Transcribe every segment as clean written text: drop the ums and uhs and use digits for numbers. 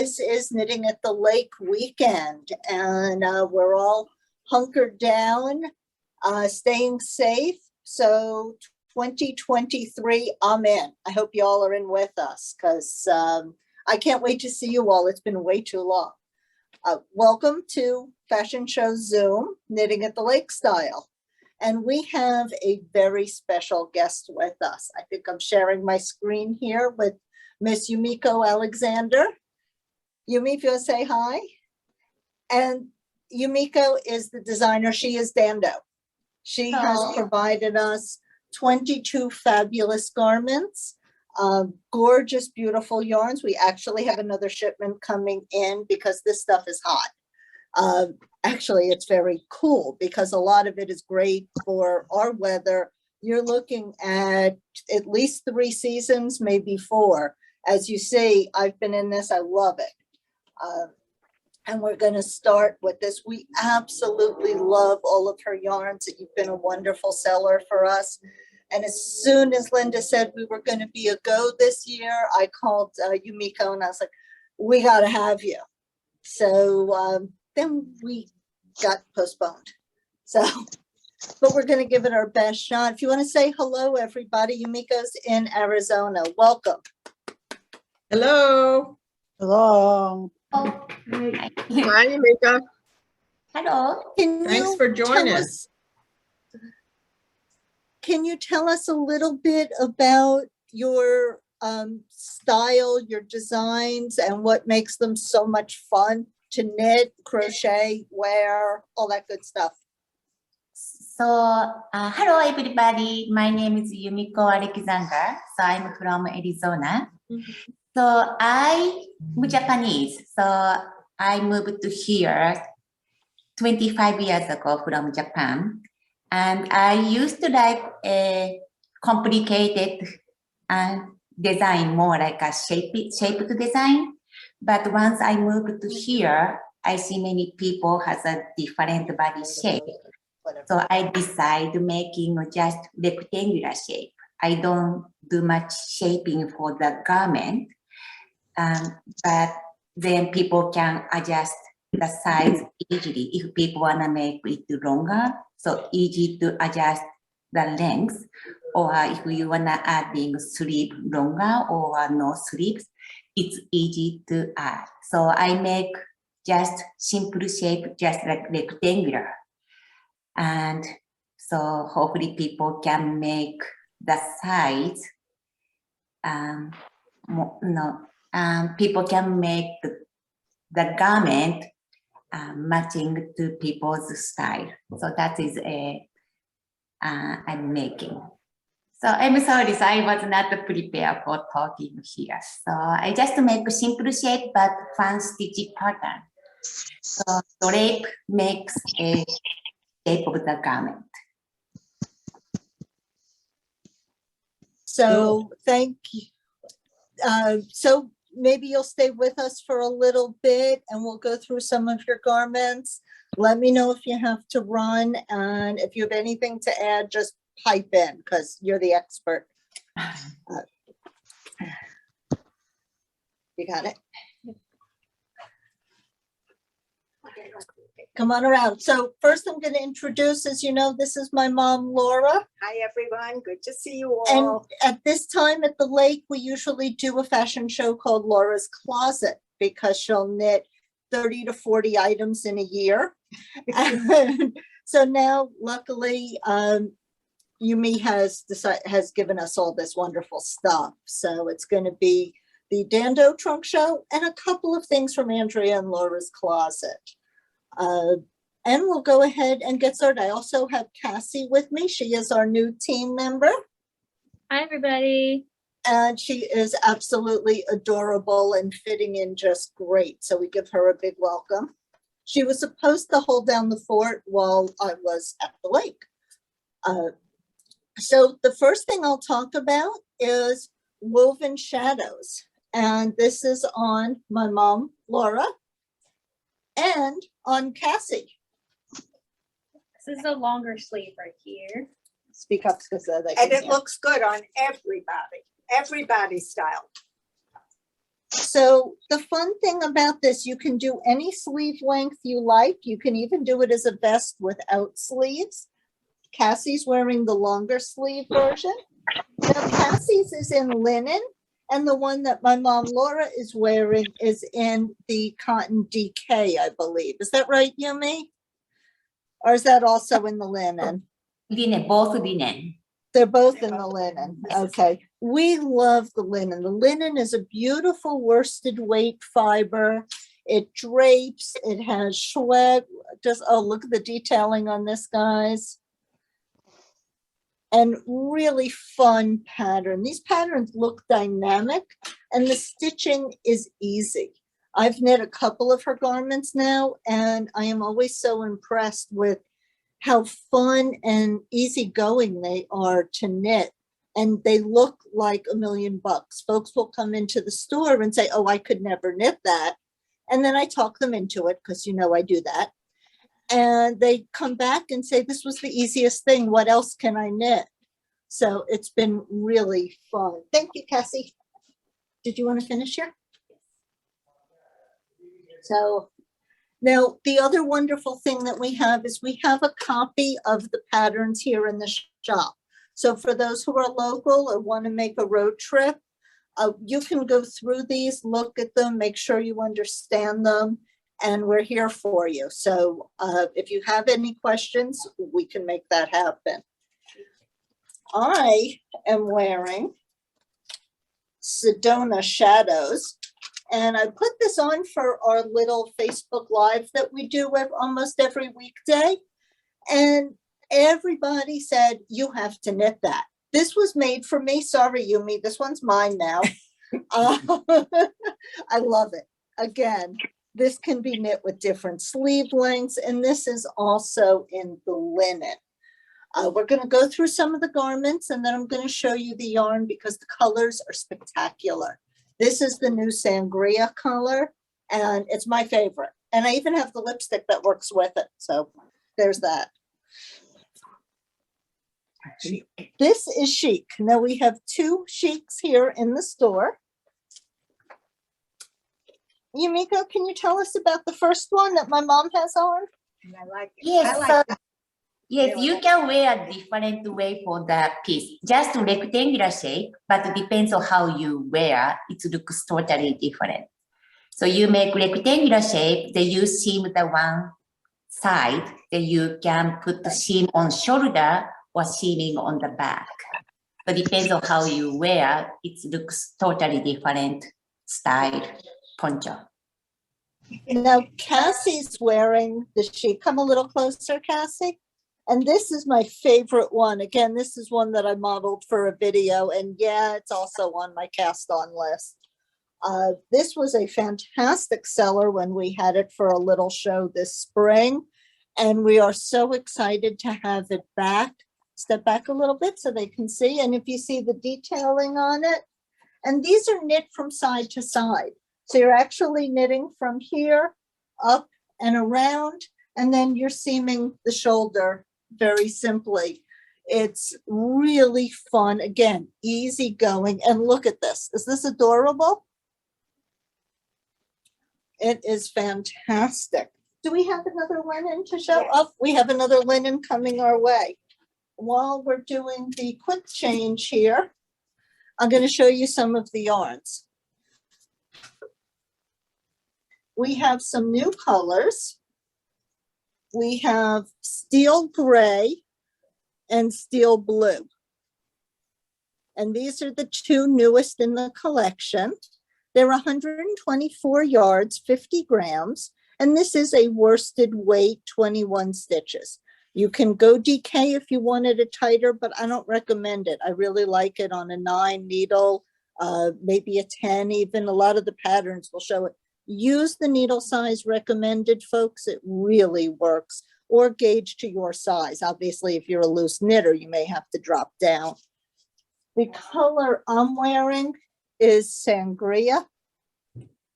this is Knitting at the Lake weekend, and we're all hunkered down, staying safe. So 2023, I'm in. I hope you all are in with us, because I can't wait to see you all. It's been way too long. Welcome to Fashion Show Zoom, Knitting at the Lake style. And we have a very special guest with us. I think I'm sharing my screen here with Miss Yumiko Alexander. Yumi, if you'll say hi. And Yumiko is the designer. She is DanDoh. She has provided us 22 fabulous garments, gorgeous, beautiful yarns. We actually have another shipment coming in because this stuff is hot. Actually, it's very cool because a lot of it is great for our weather. You're looking at least 3 seasons, maybe 4. As you see, I've been in this. I love it. And we're going to start with this. We absolutely love all of her yarns. You've been a wonderful seller for us. And as soon as Linda said we were going to be a go this year, I called Yumiko and I was like, we got to have you. So then we got postponed. So, but we're going to give it our best shot. If you want to say hello, everybody, Yumiko's in Arizona. Welcome. Hello. Hello. Oh, Hi, Yumiko. hello. Thanks for joining us. Can you tell us a little bit about your style, your designs, and what makes them so much fun to knit, crochet, wear, all that good stuff? So, hello everybody. My name is Yumiko Alexander. So I'm from Arizona. So I'm Japanese. So I moved to here 25 years ago from Japan. And I used to like a complicated design, more like a shaped design. But once I moved to here, I see many people has a different body shape. So I decided making just rectangular shape. I don't do much shaping for the garment, but then people can adjust the size easily. If people wanna make it longer, so easy to adjust the length, or if you wanna adding sleeve longer or no sleeves, it's easy to add. So I make just simple shape, just like rectangular. And so hopefully people can make the size, people can make the garment matching to people's style. So that is I'm making. So I'm sorry, so I was not prepared for talking here. So I just make a simple shape, but fan stitch pattern. So drape makes a shape of the garment. So thank you. So maybe you'll stay with us for a little bit and we'll go through some of your garments. Let me know if you have to run, and if you have anything to add, just pipe in because you're the expert. You got it? Come on around. So first I'm going to introduce, as you know, this is my mom, Laura. Hi, everyone. Good to see you all. And at this time at the lake, we usually do a fashion show called Laura's Closet because she'll knit 30 to 40 items in a year. So now, luckily, Yumi has given us all this wonderful stuff. So it's going to be the DanDoh Trunk Show and a couple of things from Andrea and Laura's Closet. And we'll go ahead and get started. I also have Cassie with me. She is our new team member. Hi, everybody. And she is absolutely adorable and fitting in just great. So we give her a big welcome. She was supposed to hold down the fort while I was at the lake. So the first thing I'll talk about is Woven Shadows. And this is on my mom, Laura, and on Cassie. This is a longer sleeve right here. Speak up because they And can it hear. looks good on everybody style. So the fun thing about this, you can do any sleeve length you like. You can even do it as a vest without sleeves. Cassie's wearing the longer sleeve version. Now Cassie's is in linen, and the one that my mom Laura is wearing is in the cotton Decay, I believe. Is that right, Yumi? Or is that also in the linen? Linen, both linen. They're both in the linen. Okay. We love the linen. The linen is a beautiful worsted weight fiber. It drapes. It has swag. Just, oh, look at the detailing on this, guys. And really fun pattern. These patterns look dynamic and the stitching is easy. I've knit a couple of her garments now, and I am always so impressed with how fun and easygoing they are to knit. And they look like $1,000,000. Folks will come into the store and say, oh, I could never knit that. And then I talk them into it because, you know, I do that. And they come back and say, this was the easiest thing. What else can I knit? So it's been really fun. Thank you, Cassie. Did you want to finish here? So now the other wonderful thing that we have is we have a copy of the patterns here in the shop. So for those who are local or want to make a road trip, you can go through these, look at them, make sure you understand them, and we're here for you. So if you have any questions, we can make that happen. I am wearing Sedona Shadows, and I put this on for our little Facebook Live that we do almost every weekday. And everybody said, you have to knit that. This was made for me. Sorry, Yumi, this one's mine now. I love it. Again, this can be knit with different sleeve lengths, and this is also in the linen. We're going to go through some of the garments, and then I'm going to show you the yarn because the colors are spectacular. This is the new Sangria color, and it's my favorite. And I even have the lipstick that works with it. So there's that. This is Chic. Now we have two Chics here in the store. Yumiko, can you tell us about the first one that my mom has on? I like it. Yes, I like so, yes, you can wear a different way for the piece. Just rectangular shape, but it depends on how you wear. It looks totally different. So you make rectangular shape, then you seam the one side, then you can put the seam on shoulder or seaming on the back. So it depends on how you wear. It looks totally different style poncho. Now Cassie's wearing the Chic. Come a little closer, Cassie. And this is my favorite one. Again, this is one that I modeled for a video, and yeah, it's also on my cast on list. This was a fantastic seller when we had it for a little show this spring, and we are so excited to have it back. Step back a little bit so they can see, and if you see the detailing on it, and these are knit from side to side. So you're actually knitting from here up and around, and then you're seaming the shoulder very simply. It's really fun. Again, easy going. And look at this. Is this adorable? It is fantastic. Do we have another linen to show up? We have another linen coming our way. While we're doing the quick change here, I'm going to show you some of the yarns. We have some new colors. We have steel gray and steel blue. And these are the two newest in the collection. They're 124 yards, 50 grams, and this is a worsted weight, 21 stitches. You can go Decay if you wanted it tighter, but I don't recommend it. I really like it on a 9 needle, maybe a 10 even. A lot of the patterns will show it. Use the needle size recommended, folks. It really works. Or gauge to your size. Obviously, if you're a loose knitter, you may have to drop down. The color I'm wearing is Sangria,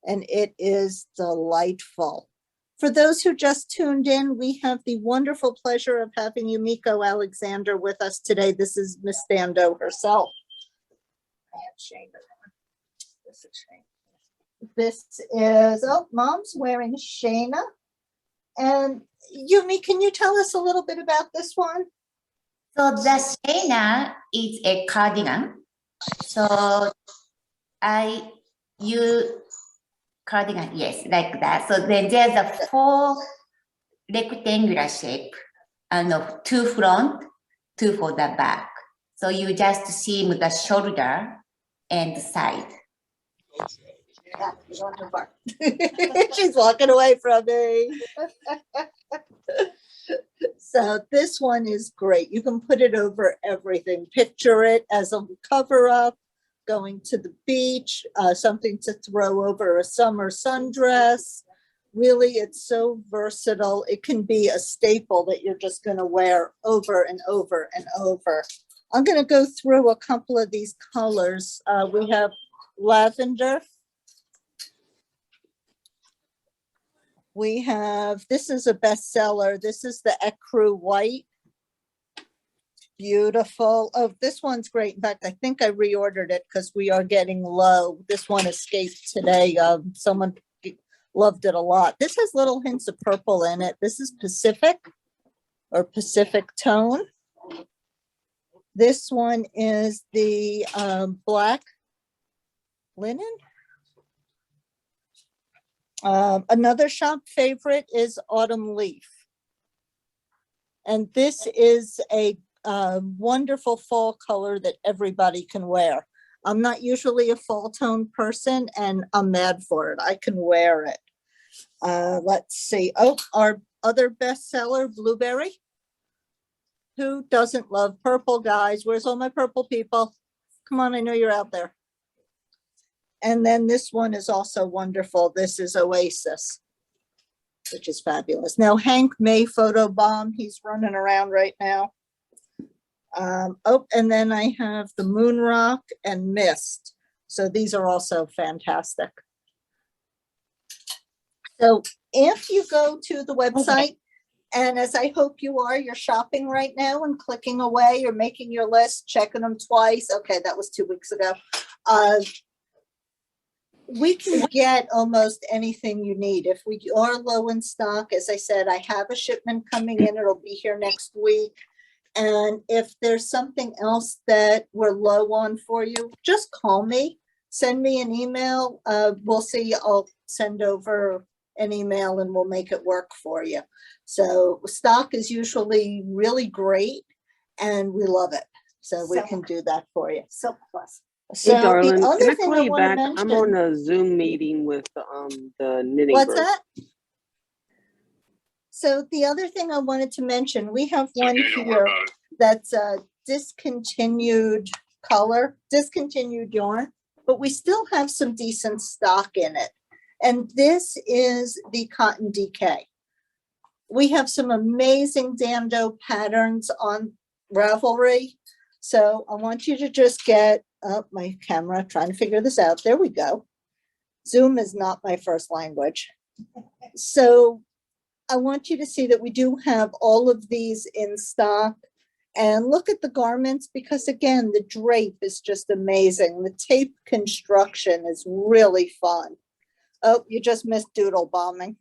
and it is delightful. For those who just tuned in, we have the wonderful pleasure of having Yumiko Alexander with us today. This is Miss DanDoh herself. I have Shayna. This is Shayna. This is, oh, mom's wearing Shayna. And Yumi, can you tell us a little bit about this one? So the Shayna is a cardigan. So I use cardigan, yes, like that. So then there's a 4 rectangular shape and of 2 front, 2 for the back. So you just seam the shoulder and side. Yeah, she's going too far. She's walking away from me. So this one is great. You can put it over everything. Picture it as a cover up, going to the beach, something to throw over a summer sundress. Really, it's so versatile. It can be a staple that you're just going to wear over and over and over. I'm going to go through a couple of these colors. We have lavender. We have, this is a bestseller. This is the ecru white. Beautiful. Oh, this one's great. In fact, I think I reordered it because we are getting low. This one escaped today. Someone loved it a lot. This has little hints of purple in it. This is Pacific or Pacific tone. This one is the black linen. Another shop favorite is Autumn Leaf. And this is a wonderful fall color that everybody can wear. I'm not usually a fall tone person and I'm mad for it. I can wear it. Let's see. Oh, our other bestseller, Blueberry. Who doesn't love purple, guys? Where's all my purple people? Come on, I know you're out there. And then this one is also wonderful. This is Oasis, which is fabulous. Now, Hank may photobomb. He's running around right now. Oh, and then I have the Moon Rock and Mist. So these are also fantastic. So if you go to the website, and as I hope you are, you're shopping right now and clicking away, you're making your list, checking them twice. Okay, that was 2 weeks ago. We can get almost anything you need. If we are low in stock, as I said, I have a shipment coming in. It'll be here next week. And if there's something else that we're low on for you, just call me, send me an email. We'll see. I'll send over an email and we'll make it work for you. So stock is usually really great and we love it. So we can do that for you. Silk Plus. So Hey, darling, the can other I thing call I you want to back? mention, I'm on a Zoom meeting with the knitting what's group. that? So the other thing I wanted to mention, we have one here that's a discontinued color, discontinued yarn, but we still have some decent stock in it. And this is the Cotton Decay. We have some amazing DanDoh patterns on Ravelry. So I want you to just get up my camera, trying to figure this out. There we go. Zoom is not my first language. So I want you to see that we do have all of these in stock. And look at the garments because, again, the drape is just amazing. The tape construction is really fun. Oh, you just missed doodle bombing.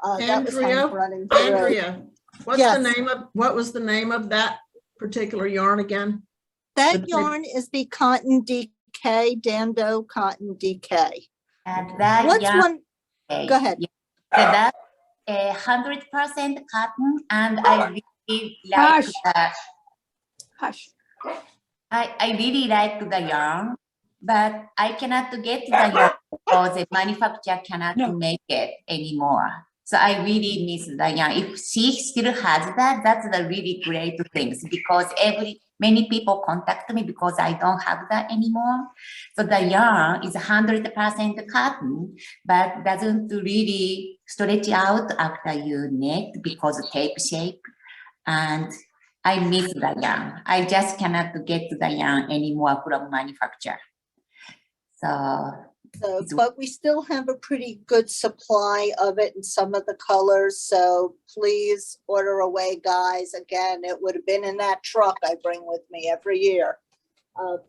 That was Hank running through. Andrea, what was the name of that particular yarn again? That yarn is the Cotton Decay, DanDoh Cotton Decay. And that What's yarn, one? Go ahead. Yeah, that's 100% cotton, and I really like the. Hush. I really like the yarn, but I cannot get the yarn because the manufacturer cannot make it anymore. So I really miss the yarn. If she still has that, that's the really great things because many people contact me because I don't have that anymore. So the yarn is 100% cotton, but doesn't really stretch out after you knit because of tape shape. And I miss the yarn. I just cannot get the yarn anymore from manufacturer. But we still have a pretty good supply of it in some of the colors. So please order away, guys. Again, it would have been in that truck I bring with me every year.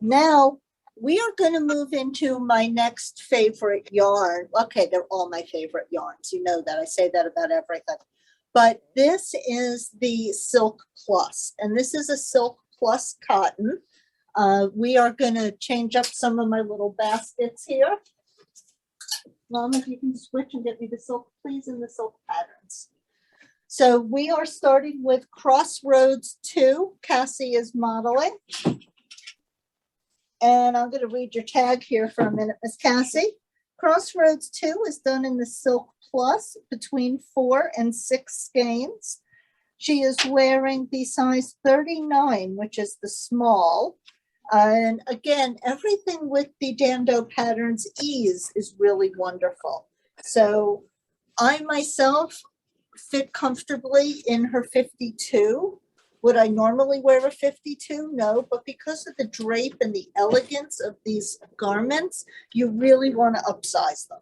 Now we are going to move into my next favorite yarn. Okay, they're all my favorite yarns. You know that. I say that about everything. But this is the Silk Plus, and this is a Silk Plus cotton. We are going to change up some of my little baskets here. Mom, if you can switch and get me the silk, please, and the silk patterns. So we are starting with Crossroads 2. Cassie is modeling. And I'm going to read your tag here for a minute, Miss Cassie. Crossroads 2 is done in the Silk Plus between 4 and 6 skeins. She is wearing the size 39, which is the small. And again, everything with the DanDoh Patterns ease is really wonderful. So I myself fit comfortably in her 52. Would I normally wear a 52? No, but because of the drape and the elegance of these garments, you really want to upsize them.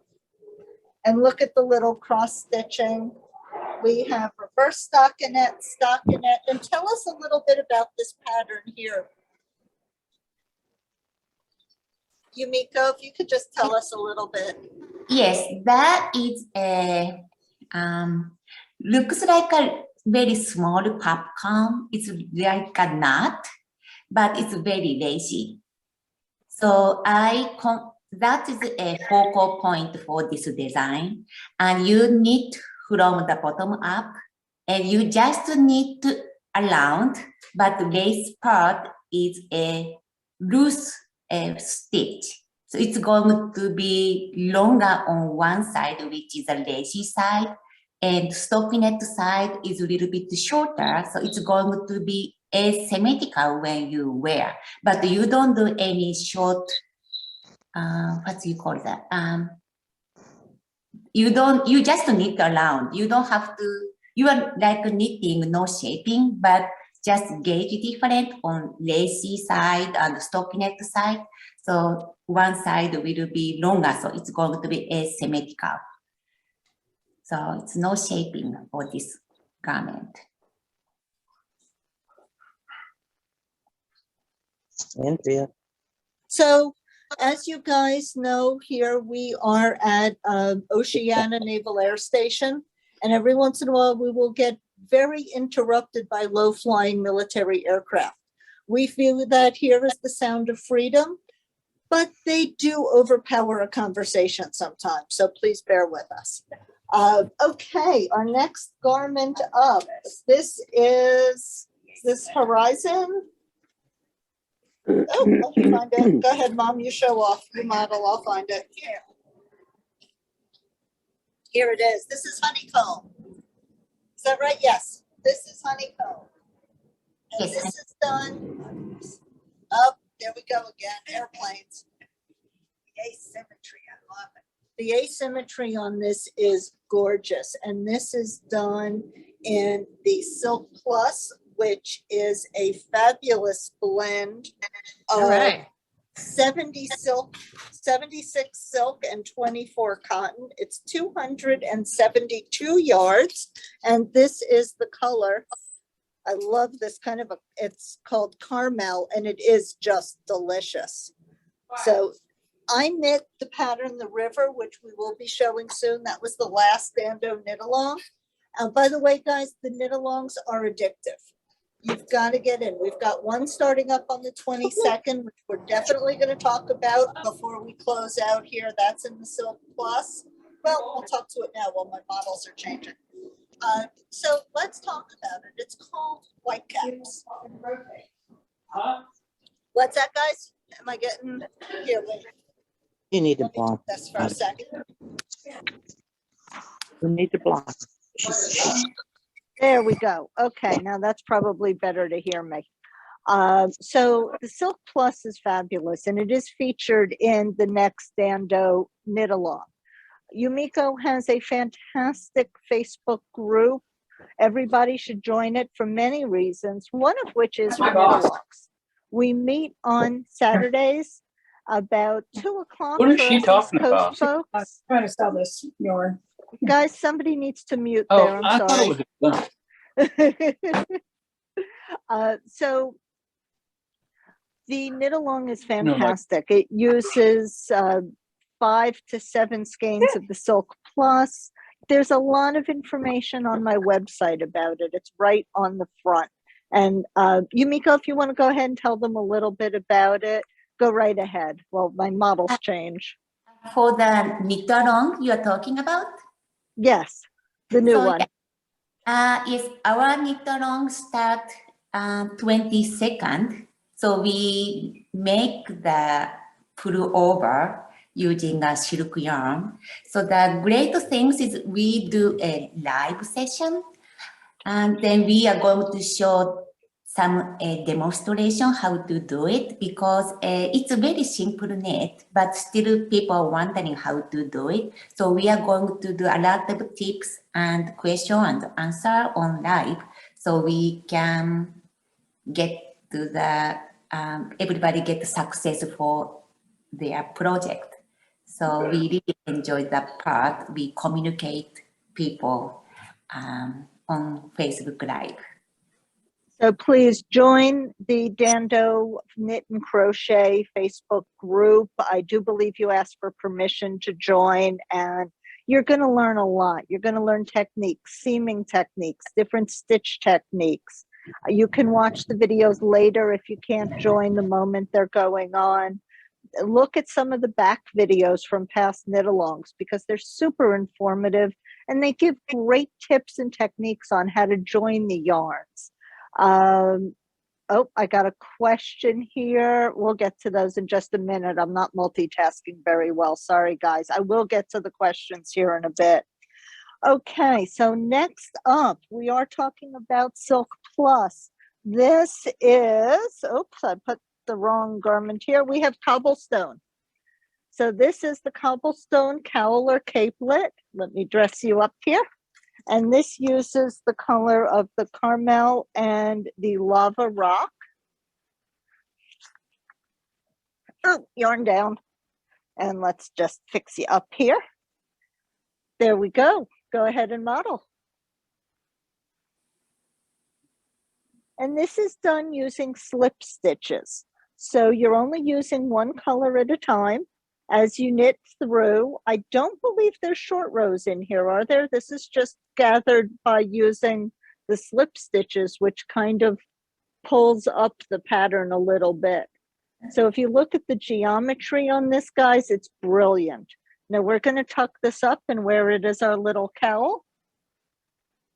And look at the little cross stitching. We have reverse stockinette, and tell us a little bit about this pattern here. Yumiko, if you could just tell us a little bit. Yes, that is a looks like a very small popcorn. It's like a nut, but it's very lacy. So that is a focal point for this design, and you knit from the bottom up, and you just knit around, but the lace part is a loose stitch. So it's going to be longer on one side, which is a lacy side, and stockinette side is a little bit shorter. So it's going to be asymmetrical when you wear, but you don't do any short, what do you call that? You just knit around. You don't have to, you are like knitting, no shaping, but just gauge different on lacy side and stockinette side. So one side will be longer, so it's going to be asymmetrical. So it's no shaping for this garment. Andrea. So as you guys know, here we are at Oceana Naval Air Station, and every once in a while we will get very interrupted by low-flying military aircraft. We feel that here is the sound of freedom, but they do overpower a conversation sometimes, so please bear with us. Okay, our next garment up. This is this Horizon. Oh, let me find it. Go ahead, Mom, you show off. You model, I'll find it. Here it is. This is Honeycomb. Is that right? Yes. This is Honeycomb. And Yes. this is done. Oh, there we go again. Airplanes. The asymmetry. I love it. The asymmetry on this is gorgeous. And this is done in the Silk Plus, which is a fabulous blend of 76 silk and 24 cotton. It's 272 yards, and this is the color. I love this kind of it's called caramel, and it is just delicious. So I knit the pattern The River, which we will be showing soon. That was the last DanDoh knit along. By the way, guys, the knit alongs are addictive. You've got to get in. We've got one starting up on the 22nd, which we're definitely going to talk about before we close out here. That's in the Silk Plus. Well, we'll talk to it now while my models are changing. So let's talk about it. It's called Whitecaps. What's that, guys? Am I getting here? Wait. You need to Let me do block. this for a second. You need to block. There we go. Okay, now that's probably better to hear me. So the Silk Plus is fabulous, and it is featured in the next DanDoh knit along. Yumiko has a fantastic Facebook group. Everybody should join it for many reasons, one of which is for knit alongs. We meet on Saturdays about 2 o'clock. What is she talking about? Folks. Trying to sell this yarn. Guys, somebody needs to mute Oh, there. I'm I thought sorry. it was done. The knit along is fantastic. It uses 5 to 7 skeins of the Silk Plus. There's a lot of information on my website about it. It's right on the front. And Yumiko, if you want to go ahead and tell them a little bit about it, go right ahead. Well, my models change. For the knit along you are talking about? Yes, the new one. Yes, our knit along start 22nd. So we make the pullover using a silk yarn. So the great thing is we do a live session, and then we are going to show some demonstration how to do it, because it's a very simple knit, but still people are wondering how to do it. So we are going to do a lot of tips and question and answer on live, so we can get to the everybody get success for their project. So we really enjoy that part. We communicate people on Facebook Live. So please join the DanDoh Knit and Crochet Facebook group. I do believe you asked for permission to join, and you're going to learn a lot. You're going to learn techniques, seaming techniques, different stitch techniques. You can watch the videos later if you can't join the moment they're going on. Look at some of the back videos from past knit-alongs, because they're super informative and they give great tips and techniques on how to join the yarns. Oh, I got a question here. We'll get to those in just a minute. I'm not multitasking very well. Sorry, guys. I will get to the questions here in a bit. Okay, so next up, we are talking about Silk Plus. This is, oops, I put the wrong garment here. We have Cobblestone. So this is the Cobblestone cowl or capelet. Let me dress you up here. And this uses the color of the caramel and the lava rock. Oh, yarn down. And let's just fix you up here. There we go. Go ahead and model. And this is done using slip stitches. So you're only using one color at a time as you knit through. I don't believe there's short rows in here, are there? This is just gathered by using the slip stitches, which kind of pulls up the pattern a little bit. So if you look at the geometry on this, guys, it's brilliant. Now we're going to tuck this up and wear it as our little cowl.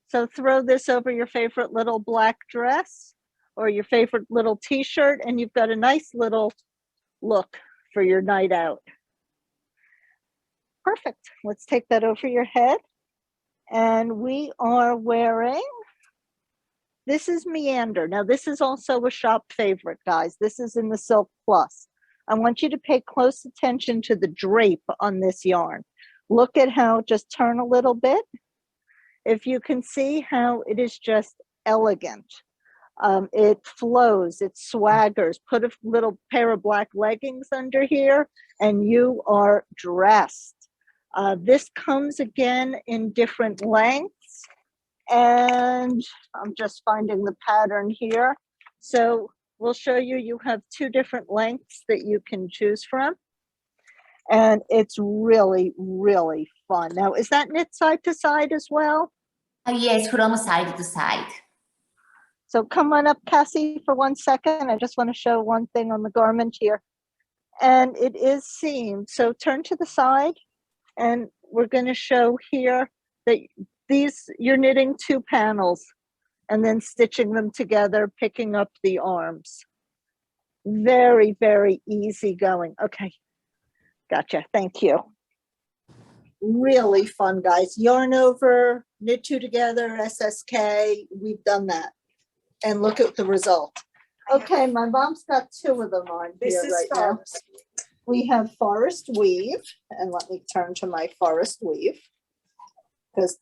So throw this over your favorite little black dress or your favorite little t-shirt, and you've got a nice little look for your night out. Perfect. Let's take that over your head. And we are wearing, this is Meander. Now this is also a shop favorite, guys. This is in the Silk Plus. I want you to pay close attention to the drape on this yarn. Look at how, just turn a little bit. If you can see how it is just elegant. It flows, it swaggers. Put a little pair of black leggings under here and you are dressed. This comes again in different lengths, and I'm just finding the pattern here. So we'll show you, you have 2 different lengths that you can choose from. And it's really, really fun. Now, is that knit side to side as well? Yes, from side to side. So come on up, Cassie, for 1 second. I just want to show one thing on the garment here. And it is seamed. So turn to the side, and we're going to show here that these, you're knitting 2 panels and then stitching them together, picking up the arms. Very, very easy going. Okay. Gotcha. Thank you. Really fun, guys. Yarn over, knit 2 together, SSK. We've done that. And look at the result. Okay, my mom's got 2 of them on here right now. We have Forest Weave, and let me turn to my Forest Weave, because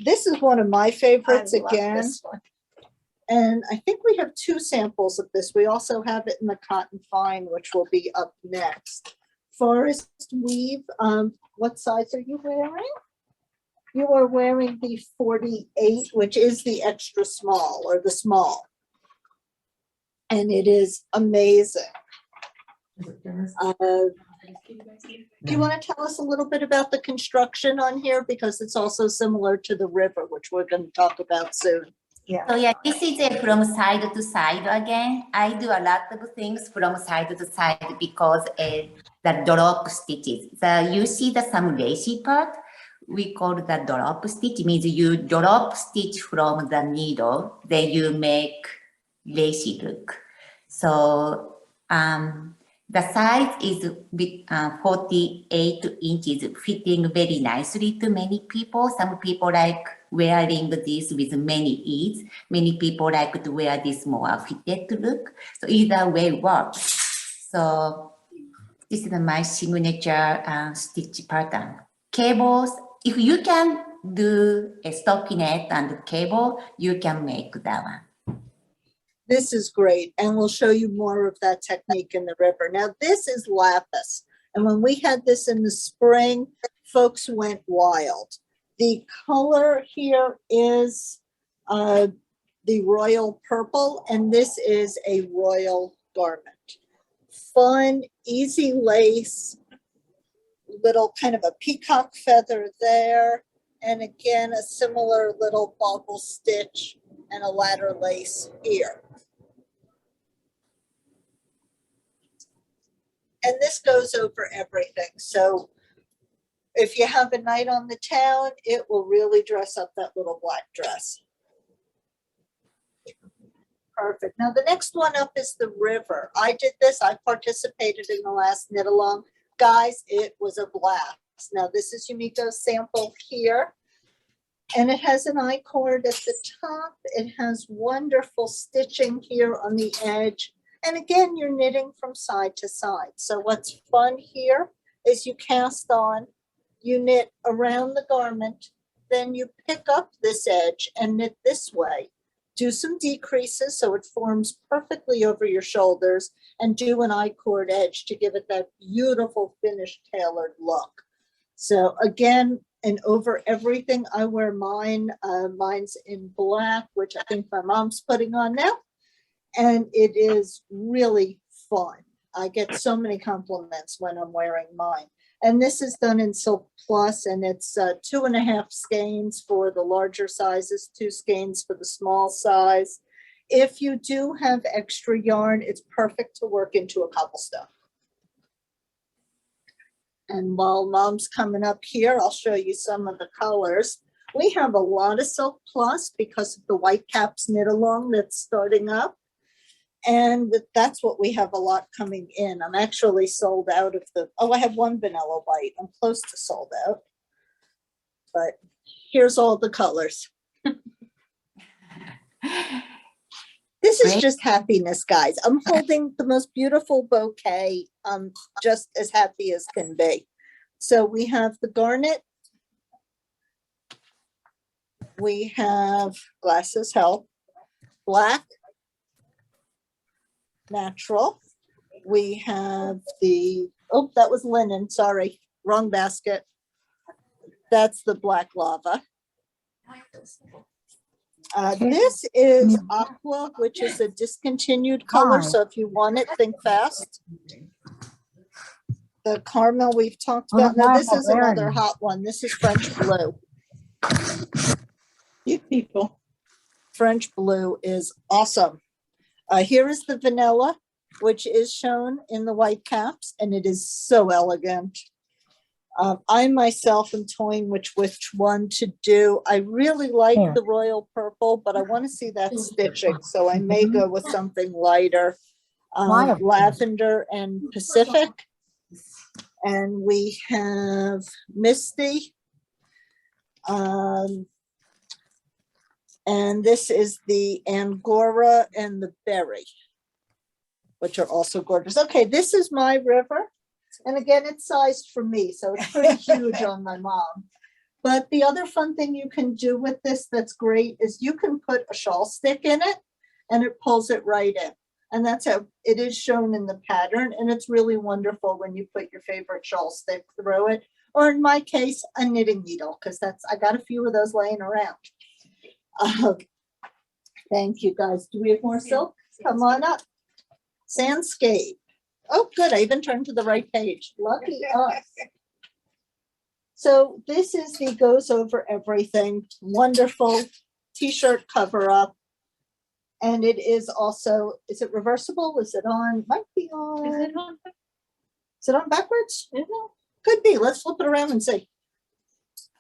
this is one of my favorites again. And I think we have 2 samples of this. We also have it in the Cotton Fine, which will be up next. Forest Weave, what size are you wearing? You are wearing the 48, which is the extra small or the small. And it is amazing. Do you want to tell us a little bit about the construction on here? Because it's also similar to the river, which we're going to talk about soon. So yeah, this is from side to side again. I do a lot of things from side to side because the drop stitches. You see some lacy part. We call the drop stitch. Means you drop stitch from the needle, then you make lacy look. So the size is 48 inches, fitting very nicely to many people. Some people like wearing this with many ease. Many people like to wear this more fitted look. So either way works. So this is my signature stitch pattern. Cables, if you can do a stockinette and cable, you can make that one. This is great, and we'll show you more of that technique in the river. Now, this is lapis, and when we had this in the spring, folks went wild. The color here is the royal purple, and this is a royal garment. Fun, easy lace, little kind of a peacock feather there, and again, a similar little bauble stitch and a ladder lace here. And this goes over everything. So if you have a night on the town, it will really dress up that little black dress. Perfect. Now the next one up is the river. I did this. I participated in the last knit along. Guys, it was a blast. Now this is Yumiko's sample here. And it has an I-cord at the top. It has wonderful stitching here on the edge. And again, you're knitting from side to side. So what's fun here is you cast on, you knit around the garment, then you pick up this edge and knit this way. Do some decreases so it forms perfectly over your shoulders, and do an I-cord edge to give it that beautiful finished tailored look. So again, and over everything, I wear mine. Mine's in black, which I think my mom's putting on now. And it is really fun. I get so many compliments when I'm wearing mine. And this is done in Silk Plus, and it's 2.5 skeins for the larger sizes, 2 skeins for the small size. If you do have extra yarn, it's perfect to work into a cobblestone. And while mom's coming up here, I'll show you some of the colors. We have a lot of Silk Plus because of the white caps knit along that's starting up. And that's what we have a lot coming in. I'm actually sold out of the, I have one vanilla white. I'm close to sold out. But here's all the colors. This is just happiness, guys. I'm holding the most beautiful bouquet. I'm just as happy as can be. So we have the garnet. We have glasses help, black, natural. We have the, oh, that was linen, sorry, wrong basket. That's the black lava. This is aqua, which is a discontinued color. So if you want it, think fast. The caramel we've talked about. Now this is another hot one. This is French blue. You people. French blue is awesome. Here is the vanilla, which is shown in the white caps, and it is so elegant. I myself am toying which one to do. I really like the royal purple, but I want to see that stitching, so I may go with something lighter. Lavender and Pacific. And we have Misty. And this is the Angora and the Berry, which are also gorgeous. Okay, this is my river. And again, it's sized for me, so it's pretty huge on my mom. But the other fun thing you can do with this that's great is you can put a shawl stick in it and it pulls it right in. And that's how it is shown in the pattern. And it's really wonderful when you put your favorite shawl stick through it. Or in my case, a knitting needle, because I got a few of those laying around. Thank you guys. Do we have more silk? Come on up. Sandscape. Oh, good. I even turned to the right page. Lucky us. So this is the Goes Over Everything wonderful t-shirt cover up. And it is also, is it reversible? Is it on? Might be on. Is it on? Is it on backwards? Could be. Let's flip it around and see.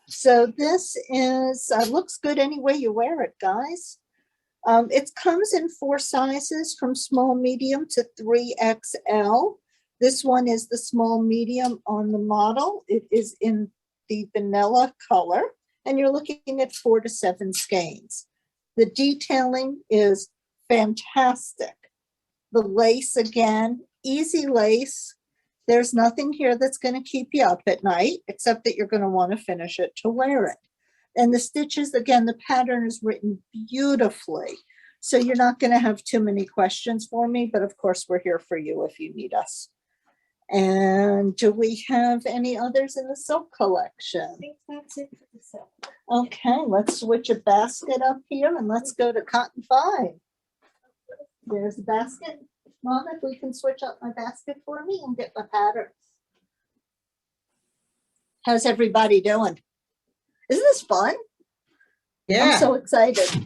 So this is, looks good any way you wear it, guys. It comes in 4 sizes from small, medium to 3XL. This one is the small, medium on the model. It is in the vanilla color, and you're looking at 4 to 7 skeins. The detailing is fantastic. The lace, again, easy lace. There's nothing here that's going to keep you up at night, except that you're going to want to finish it to wear it. And the stitches, again, the pattern is written beautifully. So you're not going to have too many questions for me, but of course we're here for you if you need us. And do we have any others in the silk collection? I think that's it for the silk. Okay, let's switch a basket up here and let's go to Cotton 5. There's a basket. Mom, if we can switch up my basket for me and get my patterns. How's everybody doing? Isn't this fun? Yeah. I'm so excited.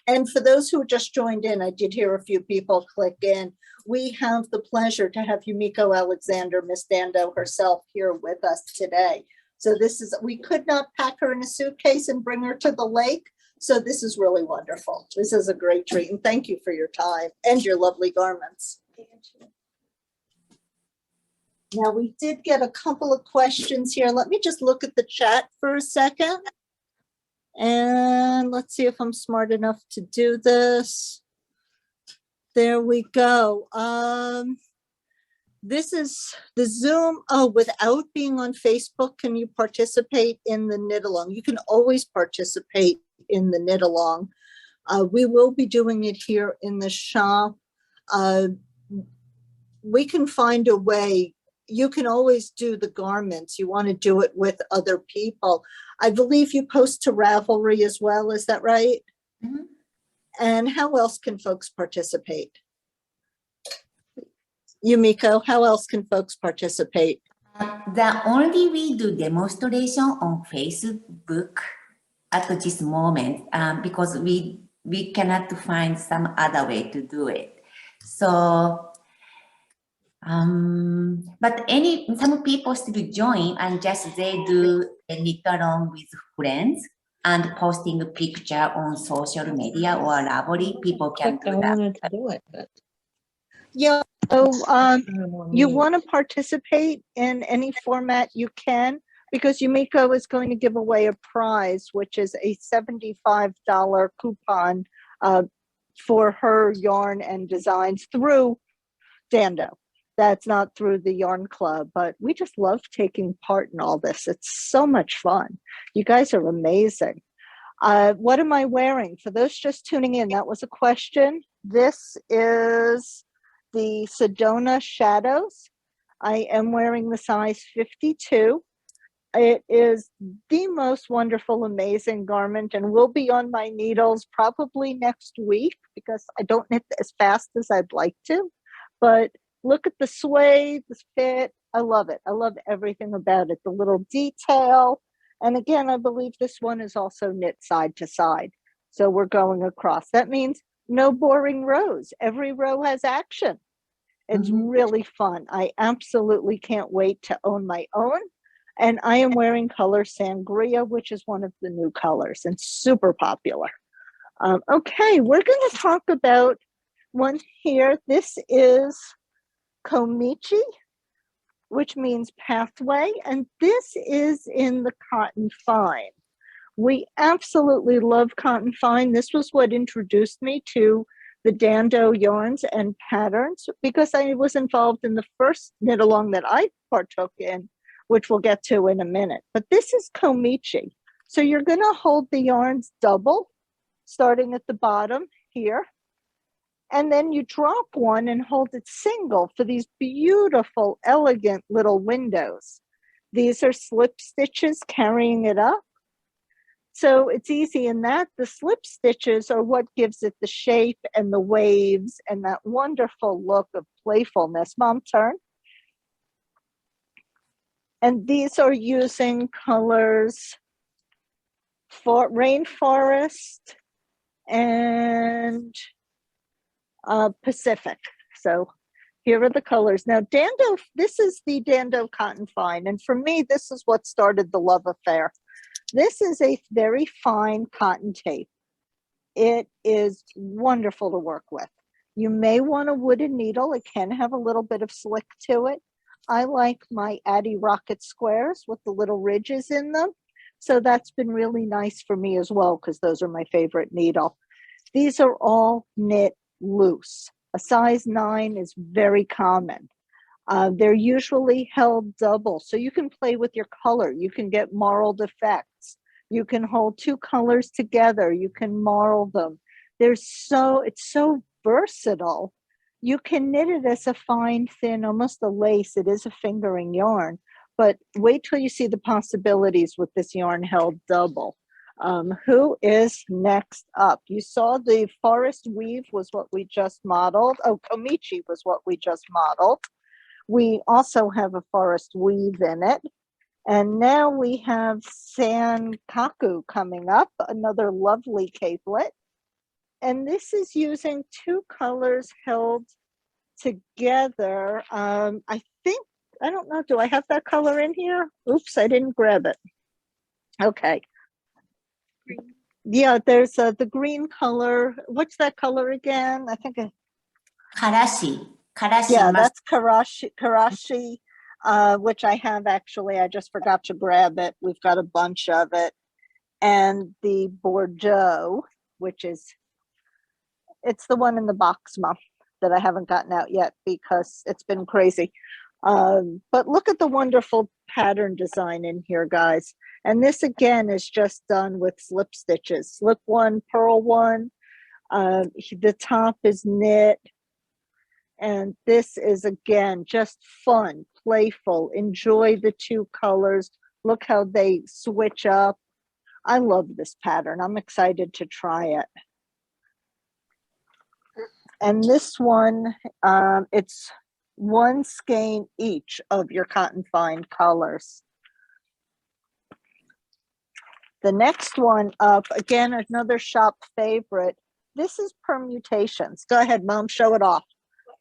And for those who just joined in, I did hear a few people click in. We have the pleasure to have Yumiko Alexander, Miss DanDoh herself, here with us today. So this is, we could not pack her in a suitcase and bring her to the lake. So this is really wonderful. This is a great treat. And thank you for your time and your lovely garments. Now, we did get a couple of questions here. Let me just look at the chat for a second. And let's see if I'm smart enough to do this. There we go. This is the Zoom. Oh, without being on Facebook, can you participate in the knit along? You can always participate in the knit along. We will be doing it here in the shop. We can find a way. You can always do the garments. You want to do it with other people. I believe you post to Ravelry as well. Is that right? Mhm. And how else can folks participate? Yumiko, how else can folks participate? The only we do demonstration on Facebook at this moment because we cannot find some other way to do it. So, but some people still join and just they do a knit along with friends and posting a picture on social media or Ravelry. People can I do that. wanted to do it, but Yeah, so I don't know you me. want to participate in any format you can, because Yumiko is going to give away a prize, which is a $75 coupon for her yarn and designs through DanDoh. That's not through the Yarn Club, but we just love taking part in all this. It's so much fun. You guys are amazing. What am I wearing? For those just tuning in, that was a question. This is the Sedona Shadows. I am wearing the size 52. It is the most wonderful, amazing garment and will be on my needles probably next week because I don't knit as fast as I'd like to. But look at the sway, the fit. I love it. I love everything about it. The little detail. And again, I believe this one is also knit side to side. So we're going across. That means no boring rows. Every row has action. It's really fun. I absolutely can't wait to own my own. And I am wearing color Sangria, which is one of the new colors and super popular. Okay, we're going to talk about one here. This is Komichi, which means pathway. And this is in the cotton fine. We absolutely love cotton fine. This was what introduced me to the DanDoh yarns and patterns because I was involved in the first knit along that I partook in, which we'll get to in a minute. But this is Komichi. So you're going to hold the yarns double, starting at the bottom here. And then you drop one and hold it single for these beautiful, elegant little windows. These are slip stitches carrying it up. So it's easy in that. The slip stitches are what gives it the shape and the waves and that wonderful look of playfulness. Mom, turn. And these are using colors for Rainforest and Pacific. So here are the colors. Now, DanDoh, this is the DanDoh Cotton Fine. And for me, this is what started the love affair. This is a very fine cotton tape. It is wonderful to work with. You may want a wooden needle. It can have a little bit of slick to it. I like my Addy Rocket squares with the little ridges in them. So that's been really nice for me as well, because those are my favorite needle. These are all knit loose. A size 9 is very common. They're usually held double, so you can play with your color. You can get marled effects. You can hold 2 colors together. You can marl them. It's so versatile. You can knit it as a fine, thin, almost a lace. It is a fingering yarn, but wait till you see the possibilities with this yarn held double. Who is next up? You saw the forest weave was what we just modeled. Oh, Komichi was what we just modeled. We also have a forest weave in it. And now we have Sankaku coming up, another lovely capelet. And this is using 2 colors held together. I don't know, do I have that color in here? Oops, I didn't grab it. Okay. Green. Yeah, there's the green color. What's that color again? I think Karashi. yeah, that's Karashi, which I have actually. I just forgot to grab it. We've got a bunch of it. And the Bordeaux, which is, it's the one in the box, Mom, that I haven't gotten out yet because it's been crazy. But look at the wonderful pattern design in here, guys. And this again is just done with slip stitches. Slip 1, purl 1. The top is knit. And this is, again, just fun, playful. Enjoy the 2 colors. Look how they switch up. I love this pattern. I'm excited to try it. And this one, it's 1 skein each of your cotton fine colors. The next one up, again, another shop favorite. This is Permutations. Go ahead, Mom, show it off.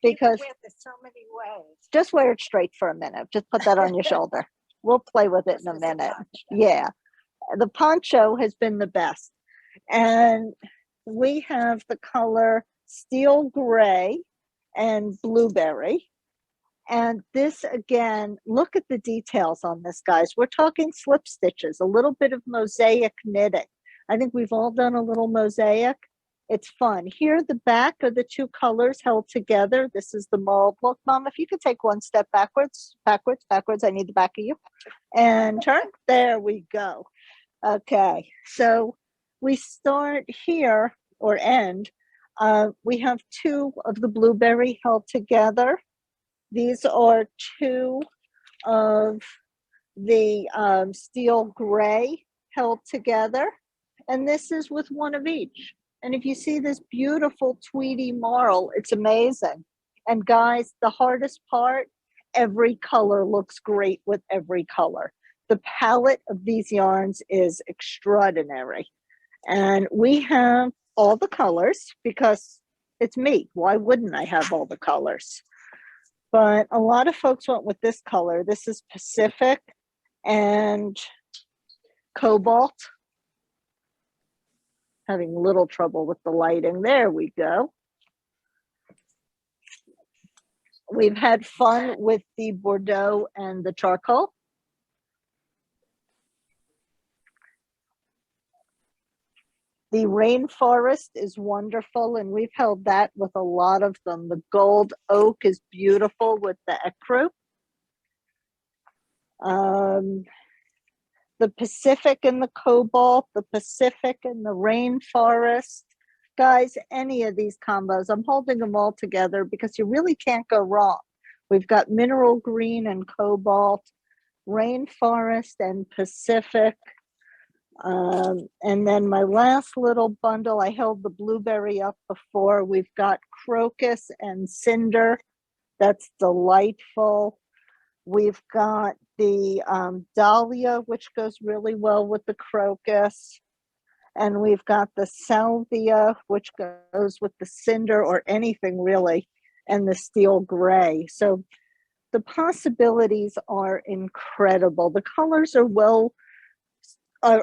Because there's so many ways. just wear it straight for a minute. Just put that on your shoulder. We'll play with it in a minute. Yeah. The poncho has been the best. And we have the color steel gray and blueberry. And this, again, look at the details on this, guys. We're talking slip stitches, a little bit of mosaic knitting. I think we've all done a little mosaic. It's fun. Here, the back are the 2 colors held together. This is the marled look. Mom, if you could take 1 step backwards. I need the back of you. And turn. There we go. Okay. So we start here, or end. We have 2 of the blueberry held together. These are 2 of the steel gray held together. And this is with 1 of each. And if you see this beautiful tweedy marl, it's amazing. And guys, the hardest part, every color looks great with every color. The palette of these yarns is extraordinary. And we have all the colors because it's me. Why wouldn't I have all the colors? But a lot of folks went with this color. This is Pacific and Cobalt. Having a little trouble with the lighting. There we go. We've had fun with the Bordeaux and the charcoal. The rainforest is wonderful, and we've held that with a lot of them. The gold oak is beautiful with the ecru. The Pacific and the cobalt, the Pacific and the rainforest. Guys, any of these combos, I'm holding them all together because you really can't go wrong. We've got mineral green and cobalt, rainforest and Pacific. And then my last little bundle, I held the blueberry up before. We've got crocus and cinder. That's delightful. We've got the dahlia, which goes really well with the crocus. And we've got the salvia, which goes with the cinder or anything really, and the steel gray. So the possibilities are incredible. The colors are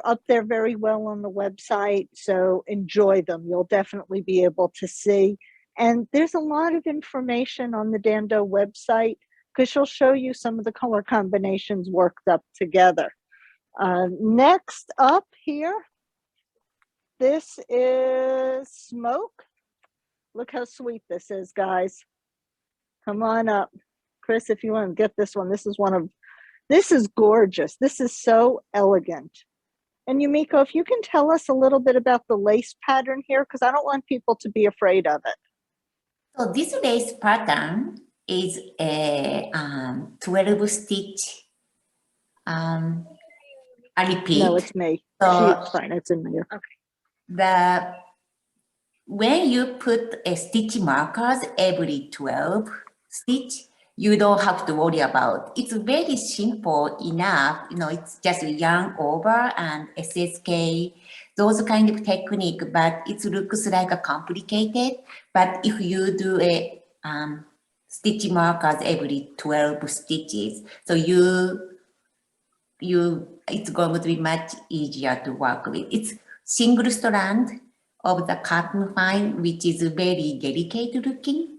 up there very well on the website, so enjoy them. You'll definitely be able to see. And there's a lot of information on the DanDoh website because she'll show you some of the color combinations worked up together. Next up here, this is Smoke. Look how sweet this is, guys. Come on up. Chris, if you want to get this one, this is gorgeous. This is so elegant. And Yumiko, if you can tell us a little bit about the lace pattern here, because I don't want people to be afraid of it. So this lace pattern is a 12 stitch. I repeat. No, it's me. So it's fine. It's in here. Okay. When you put a stitch markers every 12 stitch, you don't have to worry about. It's very simple enough. It's just yarn over and SSK, those kind of technique, but it looks like a complicated. But if you do a stitch markers every 12 stitches, so it's going to be much easier to work with. It's single strand of the cotton fine, which is very delicate looking,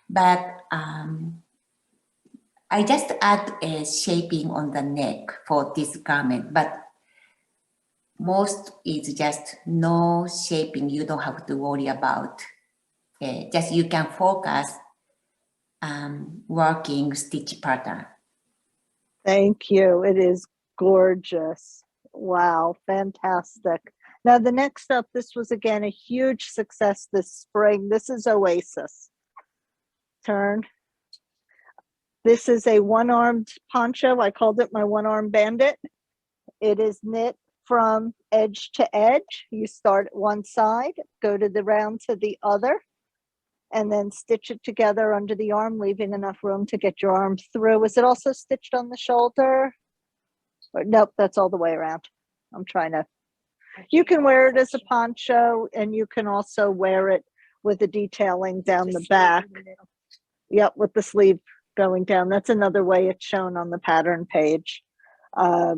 but I just add a shaping on the neck for this garment, but most is just no shaping. You don't have to worry about. Just you can focus working stitch pattern. Thank you. It is gorgeous. Wow, fantastic. Now the next up, this was again a huge success this spring. This is Oasis. Turn. This is a one-armed poncho. I called it my one-armed bandit. It is knit from edge to edge. You start at one side, go to the round to the other, and then stitch it together under the arm, leaving enough room to get your arm through. Is it also stitched on the shoulder? Or, nope, that's all the way around. I'm trying to. You can wear it as a poncho, and you can also wear it with the detailing down the back. Yep, with the sleeve going down. That's another way it's shown on the pattern page. I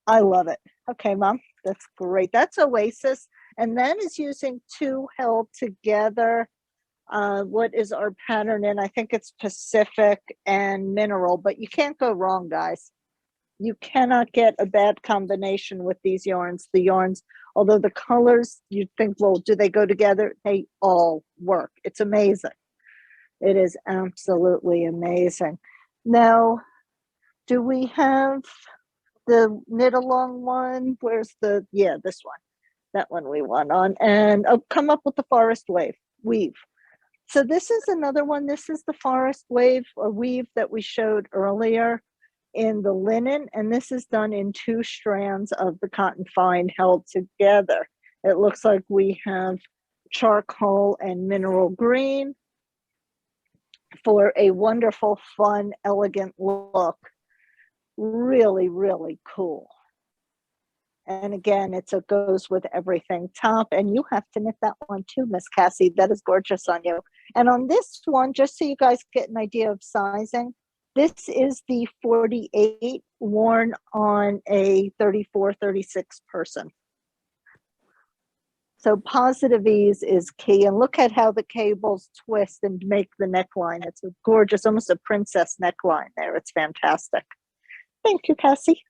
love it. Okay, Mom, that's great. That's Oasis. And then is using two held together. What is our pattern in? I think it's Pacific and Mineral, but you can't go wrong, guys. You cannot get a bad combination with these yarns. The yarns, although the colors, you'd think, well, do they go together? They all work. It's amazing. It is absolutely amazing. Now, do we have the knit along one? Where's the, yeah, this one. That one we want on. And come up with the forest weave. So this is another one. This is the forest wave or weave that we showed earlier in the linen. And this is done in two strands of the cotton fine held together. It looks like we have charcoal and mineral green for a wonderful, fun, elegant look. Really, really cool. And again, it goes with everything top, and you have to knit that one too, Miss Cassie. That is gorgeous on you. And on this one, just so you guys get an idea of sizing, this is the 48 worn on a 34, 36 person. So positive ease is key. And look at how the cables twist and make the neckline. It's a gorgeous, almost a princess neckline there. It's fantastic. Thank you, Cassie.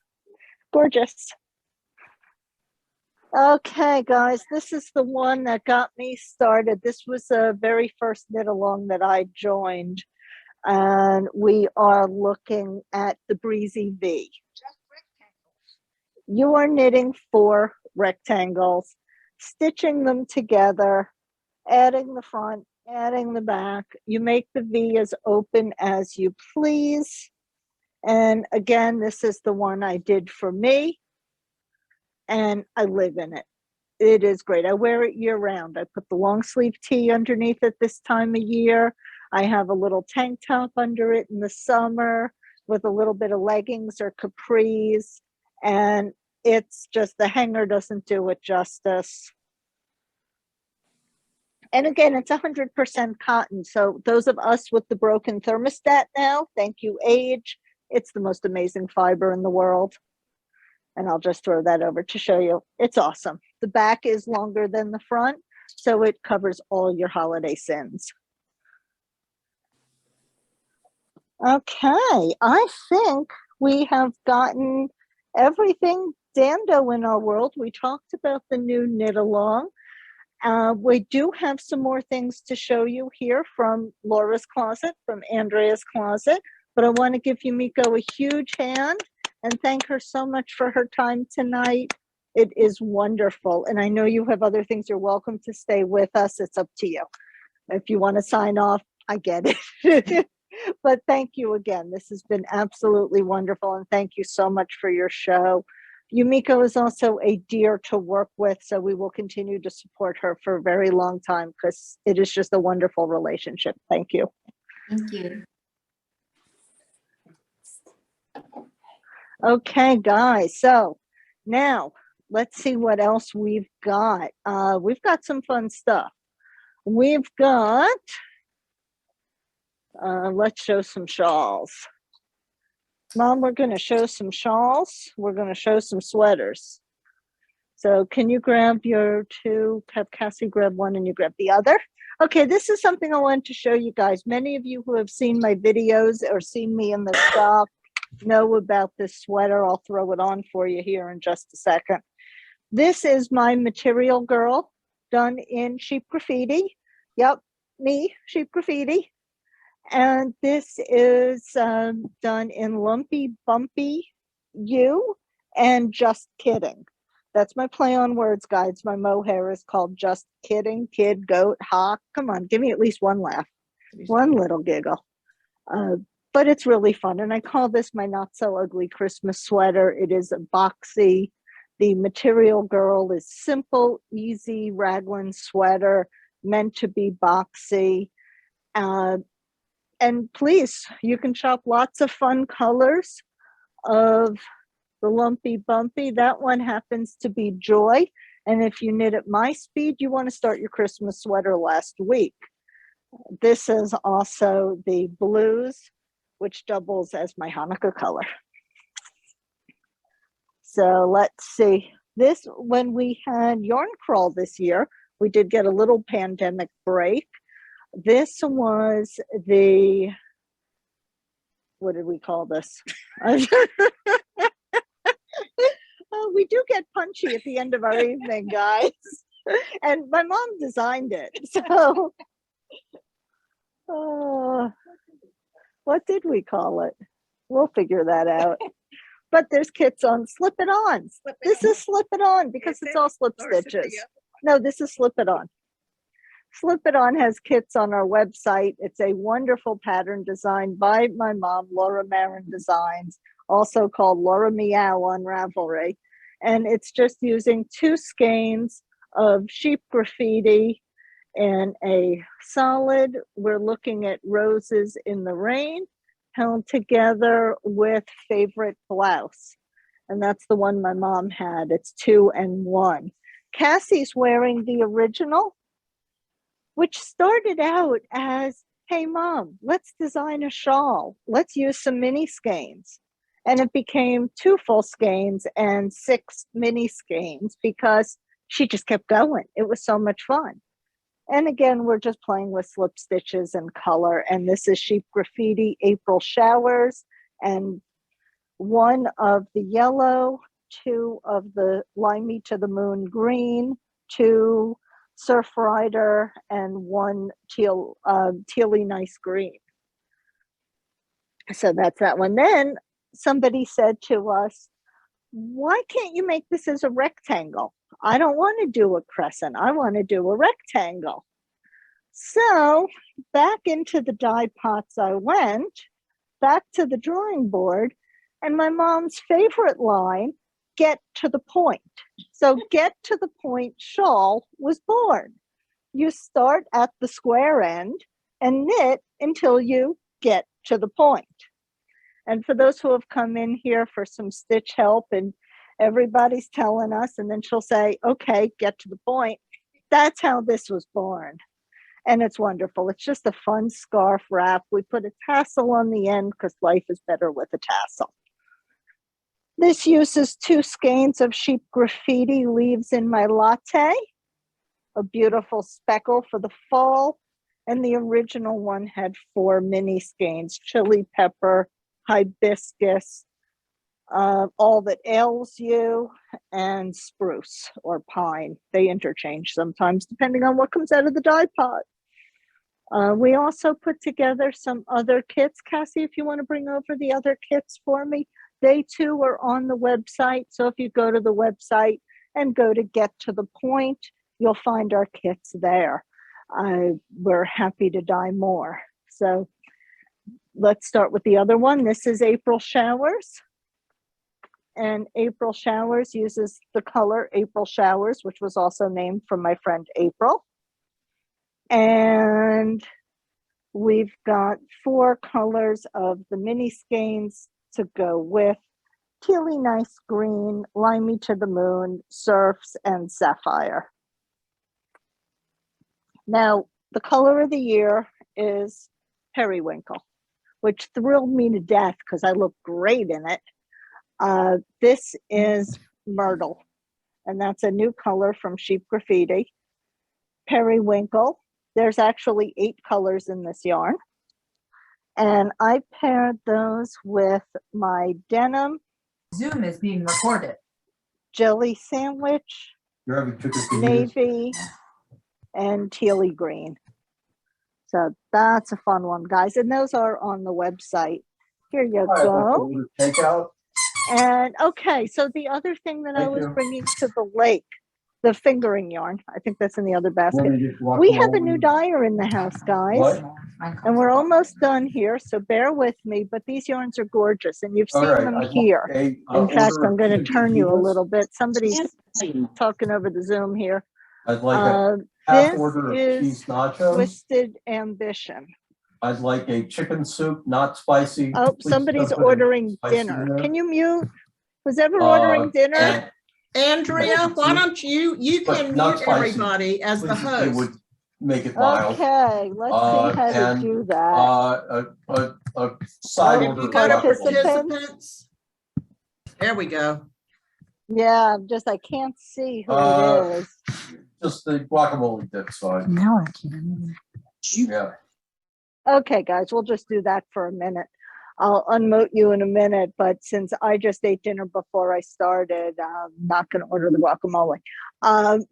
Gorgeous. Okay, guys, this is the one that got me started. This was the very first knit along that I joined. And we are looking at the Breezy V. You are knitting 4 rectangles, stitching them together, adding the front, adding the back. You make the V as open as you please. And again, this is the one I did for me. and I live in it. It is great. I wear it year round. I put the long sleeve tee underneath it this time of year. I have a little tank top under it in the summer with a little bit of leggings or capris. And it's just, the hanger doesn't do it justice. And again, it's 100% cotton. So those of us with the broken thermostat now, thank you, age. It's the most amazing fiber in the world. And I'll just throw that over to show you. It's awesome. The back is longer than the front, so it covers all your holiday sins. Okay, I think we have gotten everything DanDoh in our world. We talked about the new knit along. We do have some more things to show you here from Laura's closet, from Andrea's closet, but I want to give Yumiko a huge hand and thank her so much for her time tonight. It is wonderful. And I know you have other things. You're welcome to stay with us. It's up to you. If you want to sign off, I get it. But thank you again. This has been absolutely wonderful. And thank you so much for your show. Yumiko is also a dear to work with, so we will continue to support her for a very long time because it is just a wonderful relationship. Thank you. Thank you. Okay, guys, so now let's see what else we've got. We've got some fun stuff. We've got, let's show some shawls. Mom, we're going to show some shawls. We're going to show some sweaters. So can you grab your two, have Cassie grab one and you grab the other? Okay, this is something I wanted to show you guys. Many of you who have seen my videos or seen me in the shop know about this sweater. I'll throw it on for you here in just a second. This is my Material Girl done in sheep graffiti. Yep, me, sheep graffiti. And this is done in Lumpy Bumpy You and Just Kidding. That's my play on words, guys. My mohair is called Just Kidding, Kid, Goat, Hawk. Come on, give me at least one laugh, one little giggle. But it's really fun. And I call this my not so ugly Christmas sweater. It is a boxy. The Material Girl is simple, easy raglan sweater meant to be boxy. And please, you can shop lots of fun colors of the Lumpy Bumpy. That one happens to be Joy. And if you knit at my speed, you want to start your Christmas sweater last week. This is also the Blues, which doubles as my Hanukkah color. So let's see. This, when we had Yarn Crawl this year, we did get a little pandemic break. This was the, what did we call this? We do get punchy at the end of our evening, guys. And my mom designed it. So, what did we call it? We'll figure that out. But there's kits on Slip It On. This is Slip It On because it's all slip stitches. No, this is Slip It On. Slip It On has kits on our website. It's a wonderful pattern designed by my mom, Laura Marin Designs, also called Laura Meow on Ravelry. And it's just using 2 skeins of sheep graffiti and a solid. We're looking at Roses in the Rain held together with Favorite Blouse. And that's the one my mom had. It's 2 and 1. Cassie's wearing the original, which started out as, hey mom, let's design a shawl. Let's use some mini skeins. And it became 2 full skeins and 6 mini skeins because she just kept going. It was so much fun. And again, we're just playing with slip stitches and color. And this is Sheep Graffiti April Showers, and 1 of the yellow, 2 of the Line Me to the Moon green, 2 Surf Rider, and 1 teal, tealy nice green. So that's that one. Then somebody said to us, why can't you make this as a rectangle? I don't want to do a crescent. I want to do a rectangle. So back into the dye pots I went, back to the drawing board, and my mom's favorite line get to the point. So get to the point shawl was born. You start at the square end and knit until you get to the point. And for those who have come in here for some stitch help and everybody's telling us, and then she'll say, okay, get to the point. That's how this was born. And it's wonderful. It's just a fun scarf wrap. We put a tassel on the end because life is better with a tassel. This uses 2 skeins of sheep graffiti leaves in my latte, a beautiful speckle for the fall. And the original one had 4 mini skeins, chili pepper, hibiscus, all that ails you, and spruce or pine. They interchange sometimes depending on what comes out of the dye pot. We also put together some other kits. Cassie, if you want to bring over the other kits for me, they too are on the website. So if you go to the website and go to Get to the Point, you'll find our kits there. We're happy to dye more. So let's start with the other one. This is April Showers. And April Showers uses the color April Showers, which was also named from my friend April. And we've got 4 colors of the mini skeins to go with: tealy nice green, limey to the moon, surfs, and sapphire. Now, the color of the year is periwinkle, which thrilled me to death because I look great in it. This is myrtle, and that's a new color from Sheep Graffiti. Periwinkle. There's actually 8 colors in this yarn. And I paired those with my denim. Zoom is being recorded. Jelly sandwich, You're having chicken fingers? navy, and tealy green. So that's a fun one, guys. And those are on the website. Here you go. Takeout. And okay, so the other thing that I was bringing to the lake, the fingering yarn, I think that's in the other basket. We have a new dyer in the house, guys. What? And we're almost done here, so bear with me, but these yarns are gorgeous and you've seen them here. In fact, I'm going to turn you a little bit. Somebody's talking over the Zoom here. I'd like a half order of This cheese is nachos. Twisted Ambition. I'd like a chicken soup, not spicy. Oh, Please somebody's don't put any ordering spice in dinner. there. Can you mute? Was ever ordering dinner? Andrea, why don't you But can not mute spicy. everybody as the Please, it would host. make it mild. Okay, let's see how to and, do that. A side If order you of go to Participants. participants, there we go. Yeah, I can't see who Uh, it is. just the guacamole dip side. Now I can. Yeah. Okay, guys, we'll just do that for a minute. I'll unmute you in a minute, but since I just ate dinner before I started, I'm not going to order the guacamole.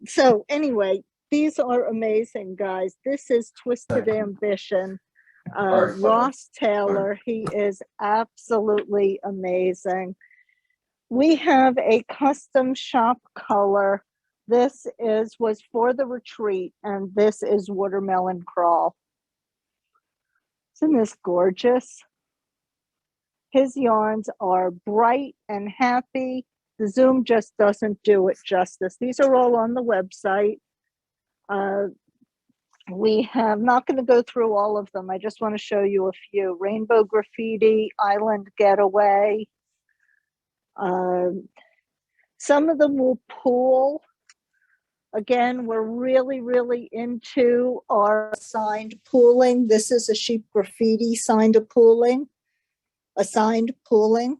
So anyway, these are amazing, guys. This is Twisted Ambition. right, Ross Taylor, he is absolutely amazing. We have a custom shop color. This was for the retreat, and this is Watermelon Crawl. Isn't this gorgeous? His yarns are bright and happy. The Zoom just doesn't do it justice. These are all on the website. We have, not going to go through all of them. I just want to show you a few. Rainbow Graffiti, Island Getaway. Some of them will pool. Again, we're really, really into our signed pooling. This is a Sheep Graffiti signed pooling. Assigned pooling.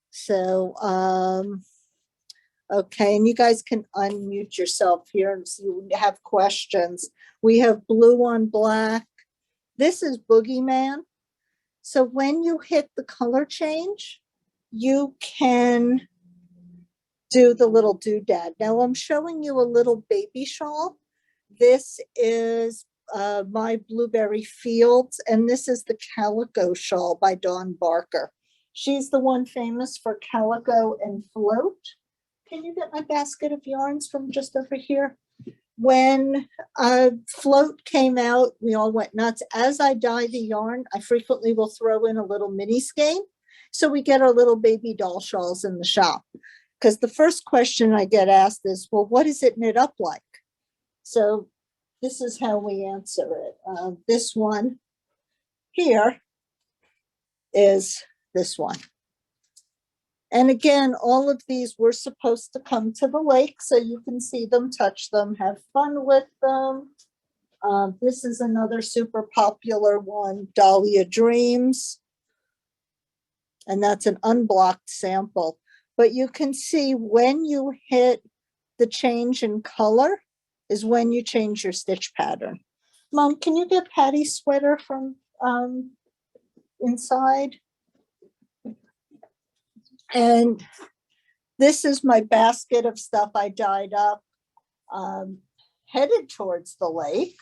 So, okay, and you guys can unmute yourself here and see you have questions. We have blue on black. This is Boogeyman. So when you hit the color change, you can do the little doodad. Now I'm showing you a little baby shawl. This is My Blueberry Fields, and this is the Calico Shawl by Dawn Barker. She's the one famous for calico and float. Can you get my basket of yarns from just over here? When float came out, we all went nuts. As I dye the yarn, I frequently will throw in a little mini skein. So we get our little baby doll shawls in the shop. Because the first question I get asked is, well, what does it knit up like? So this is how we answer it. This one here is this one. And again, all of these were supposed to come to the lake so you can see them, touch them, have fun with them. This is another super popular one, Dahlia Dreams. And that's an unblocked sample. But you can see when you hit the change in color is when you change your stitch pattern. Mom, can you get Patty's sweater from inside? And this is my basket of stuff I dyed up, headed towards the lake.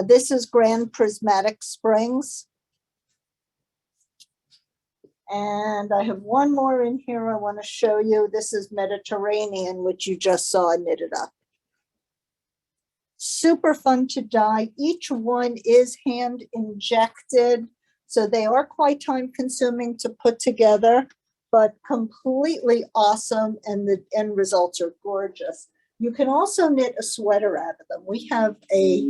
This is Grand Prismatic Springs. And I have one more in here I want to show you. This is Mediterranean, which you just saw knitted up. Super fun to dye. Each one is hand injected, so they are quite time consuming to put together, but completely awesome, and the end results are gorgeous. You can also knit a sweater out of them. We have a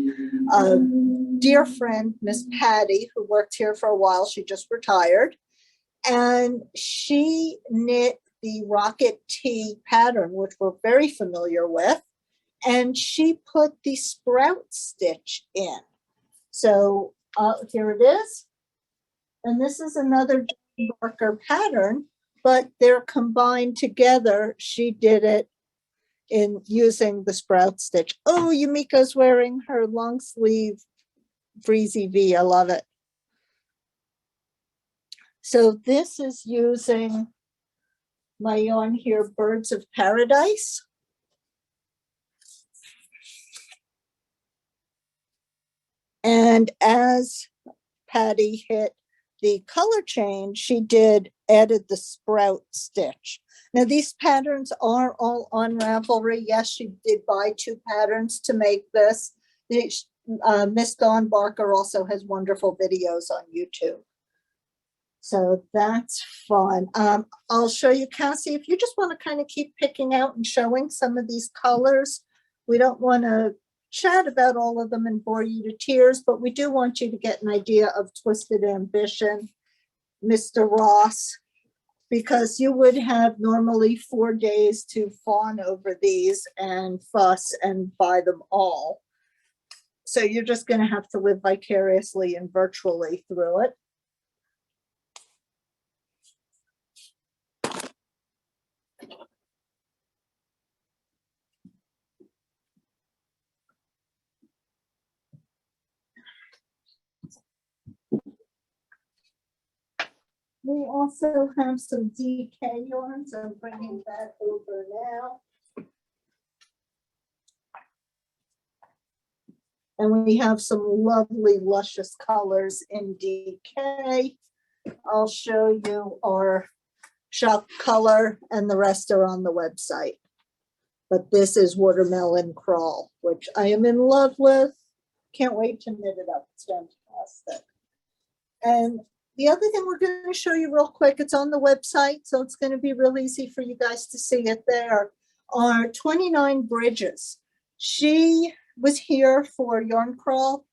dear friend, Miss Patty, who worked here for a while. She just retired. And she knit the Rocket T pattern, which we're very familiar with. And she put the sprout stitch in. So here it is. And this is another Barker pattern, but they're combined together. She did it in using the sprout stitch. Oh, Yumiko's wearing her long sleeve Breezy V. I love it. So this is using my yarn here, Birds of Paradise. And as Patty hit the color change, she added the sprout stitch. Now these patterns are all on Ravelry. Yes, she did buy 2 patterns to make this. Miss Dawn Barker also has wonderful videos on YouTube. So that's fun. I'll show you, Cassie, if you just want to kind of keep picking out and showing some of these colors. We don't want to chat about all of them and bore you to tears, but we do want you to get an idea of Twisted Ambition, Mr. Ross, because you would have normally 4 days to fawn over these and fuss and buy them all. So you're just going to have to live vicariously and virtually through it. We also have some Decay yarns. I'm bringing that over now. And we have some lovely, luscious colors in Decay. I'll show you our shop color, and the rest are on the website. But this is Watermelon Crawl, which I am in love with. Can't wait to knit it up. It's fantastic. And the other thing we're going to show you real quick, it's on the website, so it's going to be real easy for you guys to see it there, are 29 Bridges. She was here for Yarn Crawl,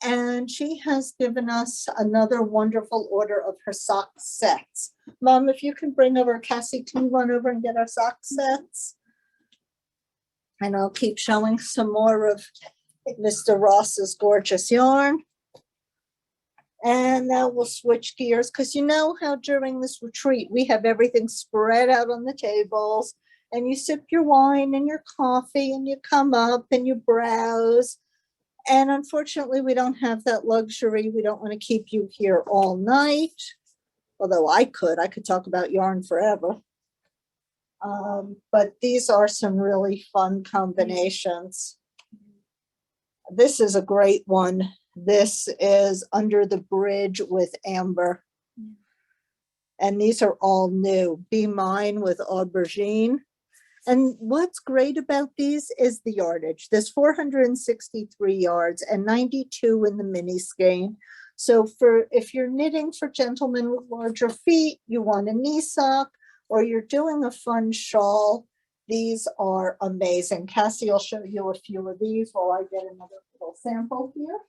and she has given us another wonderful order of her sock sets. Mom, if you can bring over, Cassie, can you run over and get our sock sets? And I'll keep showing some more of Mr. Ross's gorgeous yarn. And now we'll switch gears, because you know how during this retreat we have everything spread out on the tables, and you sip your wine and your coffee and you come up and you browse. And unfortunately, we don't have that luxury. We don't want to keep you here all night, although I could talk about yarn forever. But these are some really fun combinations. This is a great one. This is Under the Bridge with Amber. And these are all new. Be Mine with Aubergine. And what's great about these is the yardage. There's 463 yards and 92 in the mini skein. So if you're knitting for gentlemen with larger feet, you want a knee sock, or you're doing a fun shawl, these are amazing. Cassie, I'll show you a few of these while I get another little sample here.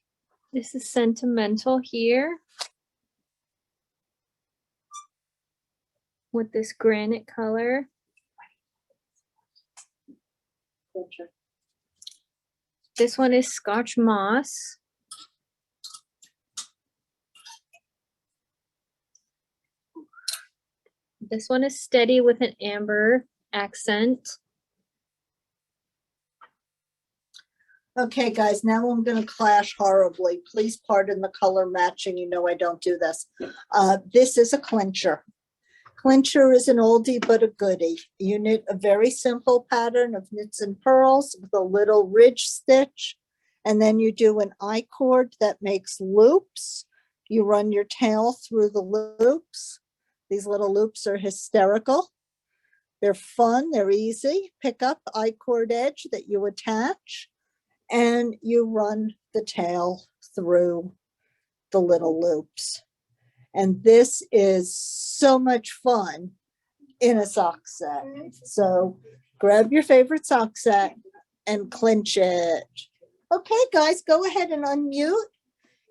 This is sentimental here. With this granite color. This one is Scotch Moss. This one is Steady with an amber accent. Okay, guys, now I'm going to clash horribly. Please pardon the color matching. You know I don't do this. This is a clincher. Clincher is an oldie but a goodie. You knit a very simple pattern of knits and pearls with a little ridge stitch, and then you do an I-cord that makes loops. You run your tail through the loops. These little loops are hysterical. They're fun, they're easy. Pick up I-cord edge that you attach, and you run the tail through the little loops. And this is so much fun in a sock set. So grab your favorite sock set and clinch it. Okay, guys, go ahead and unmute.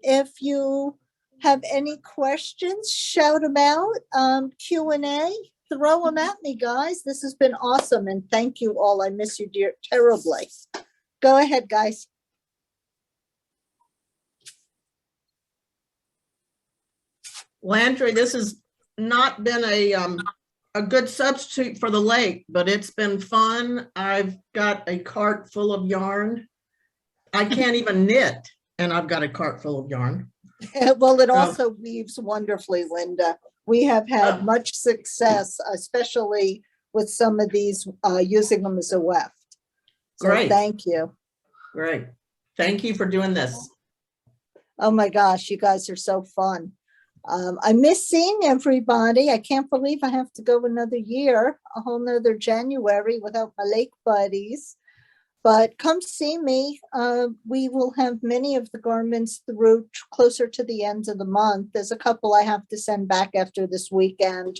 If you have any questions, shout them out. Q&A, throw them at me, guys. This has been awesome. And thank you all. I miss you dear terribly. Go ahead, guys. Landry, this has not been a good substitute for the lake, but it's been fun. I've got a cart full of yarn. I can't even knit, and I've got a cart full of yarn. Well, it also weaves wonderfully, Linda. We have had much success, especially with some of these, using them as a weft. So Great. thank you. Great. Thank you for doing this. Oh my gosh, you guys are so fun. I miss seeing everybody. I can't believe I have to go another year, a whole nother January without my lake buddies. But come see me. We will have many of the garments through closer to the end of the month. There's a couple I have to send back after this weekend.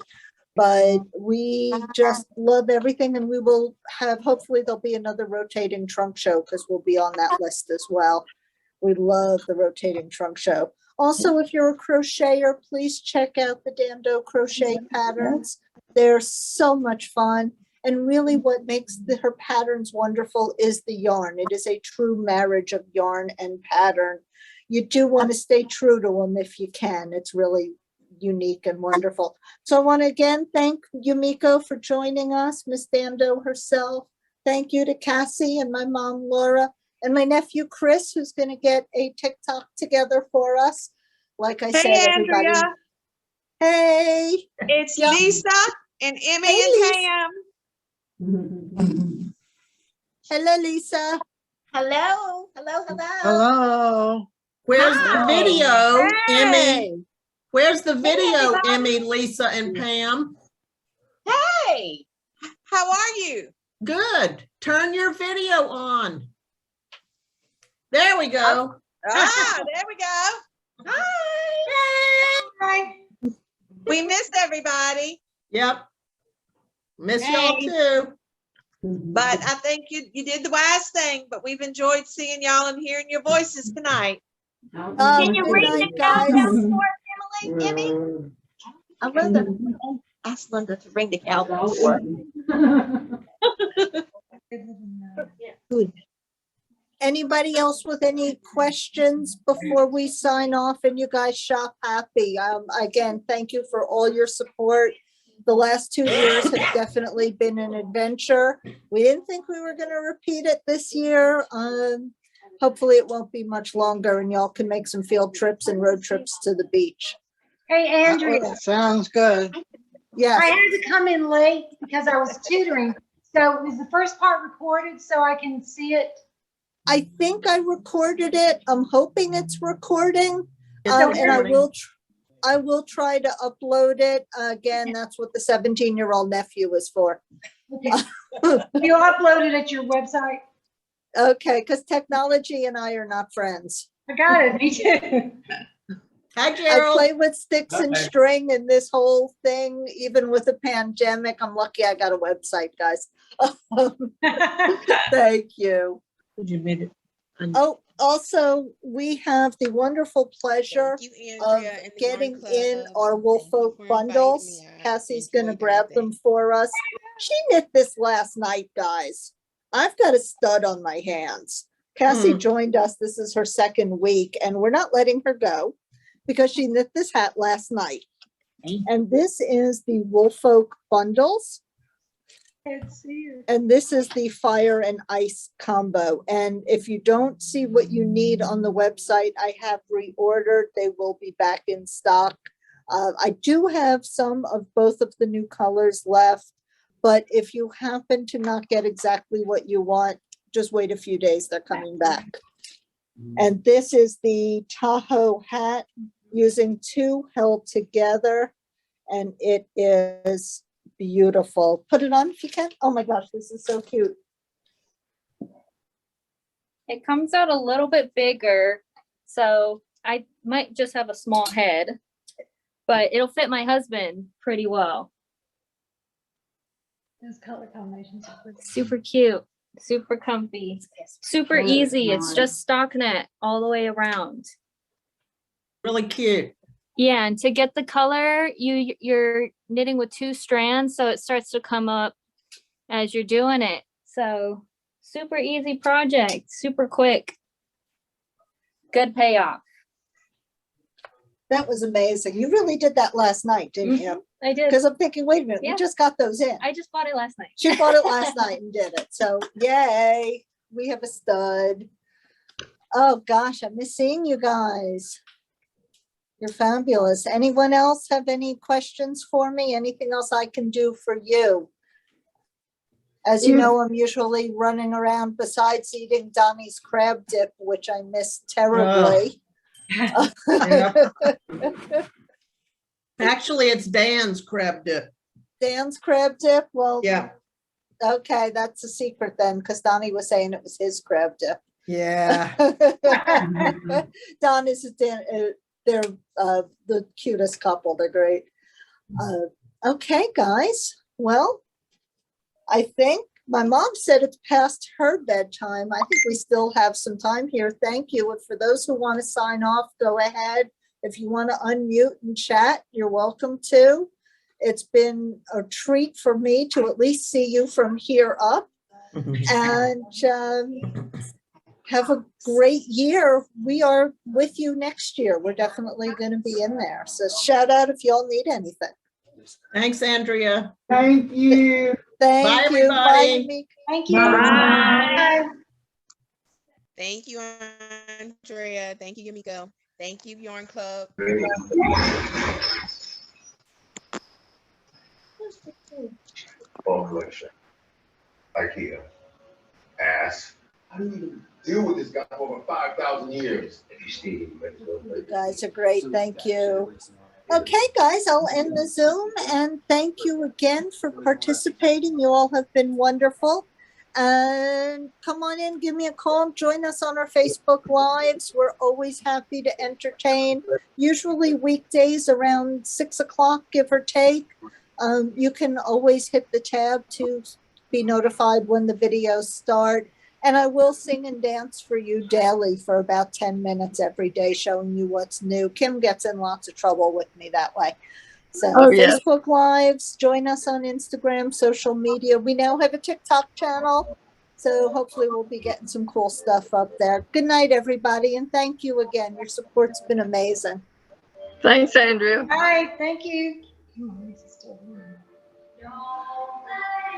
But we just love everything, and we will have, hopefully there'll be another rotating trunk show because we'll be on that list as well. We love the rotating trunk show. Also, if you're a crocheter, please check out the DanDoh crochet patterns. They're so much fun. And really what makes her patterns wonderful is the yarn. It is a true marriage of yarn and pattern. You do want to stay true to them if you can. It's really unique and wonderful. So I want to again thank Yumiko for joining us, Miss DanDoh herself. Thank you to Cassie and my mom, Laura, and my nephew, Chris, who's going to get a TikTok together for us. Like I said, everybody. Andrea. Hey. It's Yeah. Lisa and Emmy Hey, and Lisa. Pam. Hello, Lisa. Hello, hello, hello. Hello. Where's the video, Emmy? Hey. Where's the video, everybody. Emmy, Lisa, and Pam? Hey, how are you? Good. Turn your video on. There we go. There we go. Hi. We missed everybody, Yep. Miss y'all too. but I think you did the wise thing, but we've enjoyed seeing y'all and hearing your voices tonight. Can you read the countdown for Emily, Emmy? I Linda, ask Linda to ring the countdown for. Anybody else with any questions before we sign off and you guys shop happy? Again, thank you for all your support. The last 2 years have definitely been an adventure. We didn't think we were going to repeat it this year. Hopefully it won't be much longer and y'all can make some field trips and road trips to the beach. Hey, Andrea, Sounds good. Yes. I had to come in late because I was tutoring. So was the first part recorded so I can see it? I think I recorded it. I'm hoping it's recording. It's And recording. I will try to upload it. Again, that's what the 17-year-old nephew is for. Okay. You upload it at your website? Okay, because technology and I are not friends. I got it, me too. Hi, I Gerald. play with sticks and Hi. string and this whole thing, even with the pandemic. I'm lucky I got a website, guys. Thank you. Would you made it? Oh, also, we have the wonderful pleasure Thank you, of Andrea, and the Yarn getting in Club. our Thank you Woolfolk for inviting bundles. me. I Cassie's gonna enjoyed grab them everything. for us. She knit this last night, guys. I've got a stud on my hands. Cassie joined us. This is her second week, and we're not letting her go because she knit this hat last night. And this is the Woolfolk bundles. And this is the fire and ice combo. And if you don't see what you need on the website, I have reordered. They will be back in stock. I do have some of both of the new colors left, but if you happen to not get exactly what you want, just wait a few days. They're coming back. And this is the Tahoe hat using two held together. And it is beautiful. Put it on if you can. Oh my gosh, this is so cute. It comes out a little bit bigger, so I might just have a small head, but it'll fit my husband pretty well. Those color combinations are pretty. Super cute, super comfy, super easy. It's just stockinette all the way around. Really cute. Yeah, and to get the color, you're knitting with 2 strands, so it starts to come up as you're doing it. So super easy project, super quick. Good payoff. That was amazing. You really did that last night, didn't you? I did. Because I'm thinking, wait a minute, Yeah. we just got those in. I just bought it last night. She bought it last night and did it. So yay, we have a stud. Oh gosh, I miss seeing you guys. You're fabulous. Anyone else have any questions for me? Anything else I can do for you? As you know, I'm usually running around besides eating Donnie's crab dip, which I miss terribly. Actually, it's Dan's crab dip. Dan's crab dip? Well, Yeah. okay, that's a secret then, because Donnie was saying it was his crab dip. Yeah. Don is they're the cutest couple. They're great. Okay, guys. Well, I think my mom said it's past her bedtime. I think we still have some time here. Thank you. And for those who want to sign off, go ahead. If you want to unmute and chat, you're welcome to. It's been a treat for me to at least see you from here up. And have a great year. We are with you next year. We're definitely going to be in there. So shout out if y'all need anything. Thanks, Andrea. Thank you. Thank Bye, you. everybody. Bye, Yumiko. Thank you. Bye. Thank you, Andrea. Thank you, Yumiko. Thank you, Yarn Club. Fall collection. IKEA. Ass. I didn't even deal with this guy for over 5,000 years. If you see him, You guys are great. Thank you. Okay, guys, I'll end the Zoom and thank you again for participating. You all have been wonderful. And come on in, give me a call, join us on our Facebook Lives. We're always happy to entertain, usually weekdays around 6 o'clock, give or take. You can always hit the tab to be notified when the videos start. And I will sing and dance for you daily for about 10 minutes every day, showing you what's new. Kim gets in lots of trouble with me that way. So Facebook Lives, join us on Instagram, social media. We now have a TikTok channel. So hopefully we'll be getting some cool stuff up there. Good night, everybody. And thank you again. Your support's been amazing. Thanks, Andrew. All right, thank you.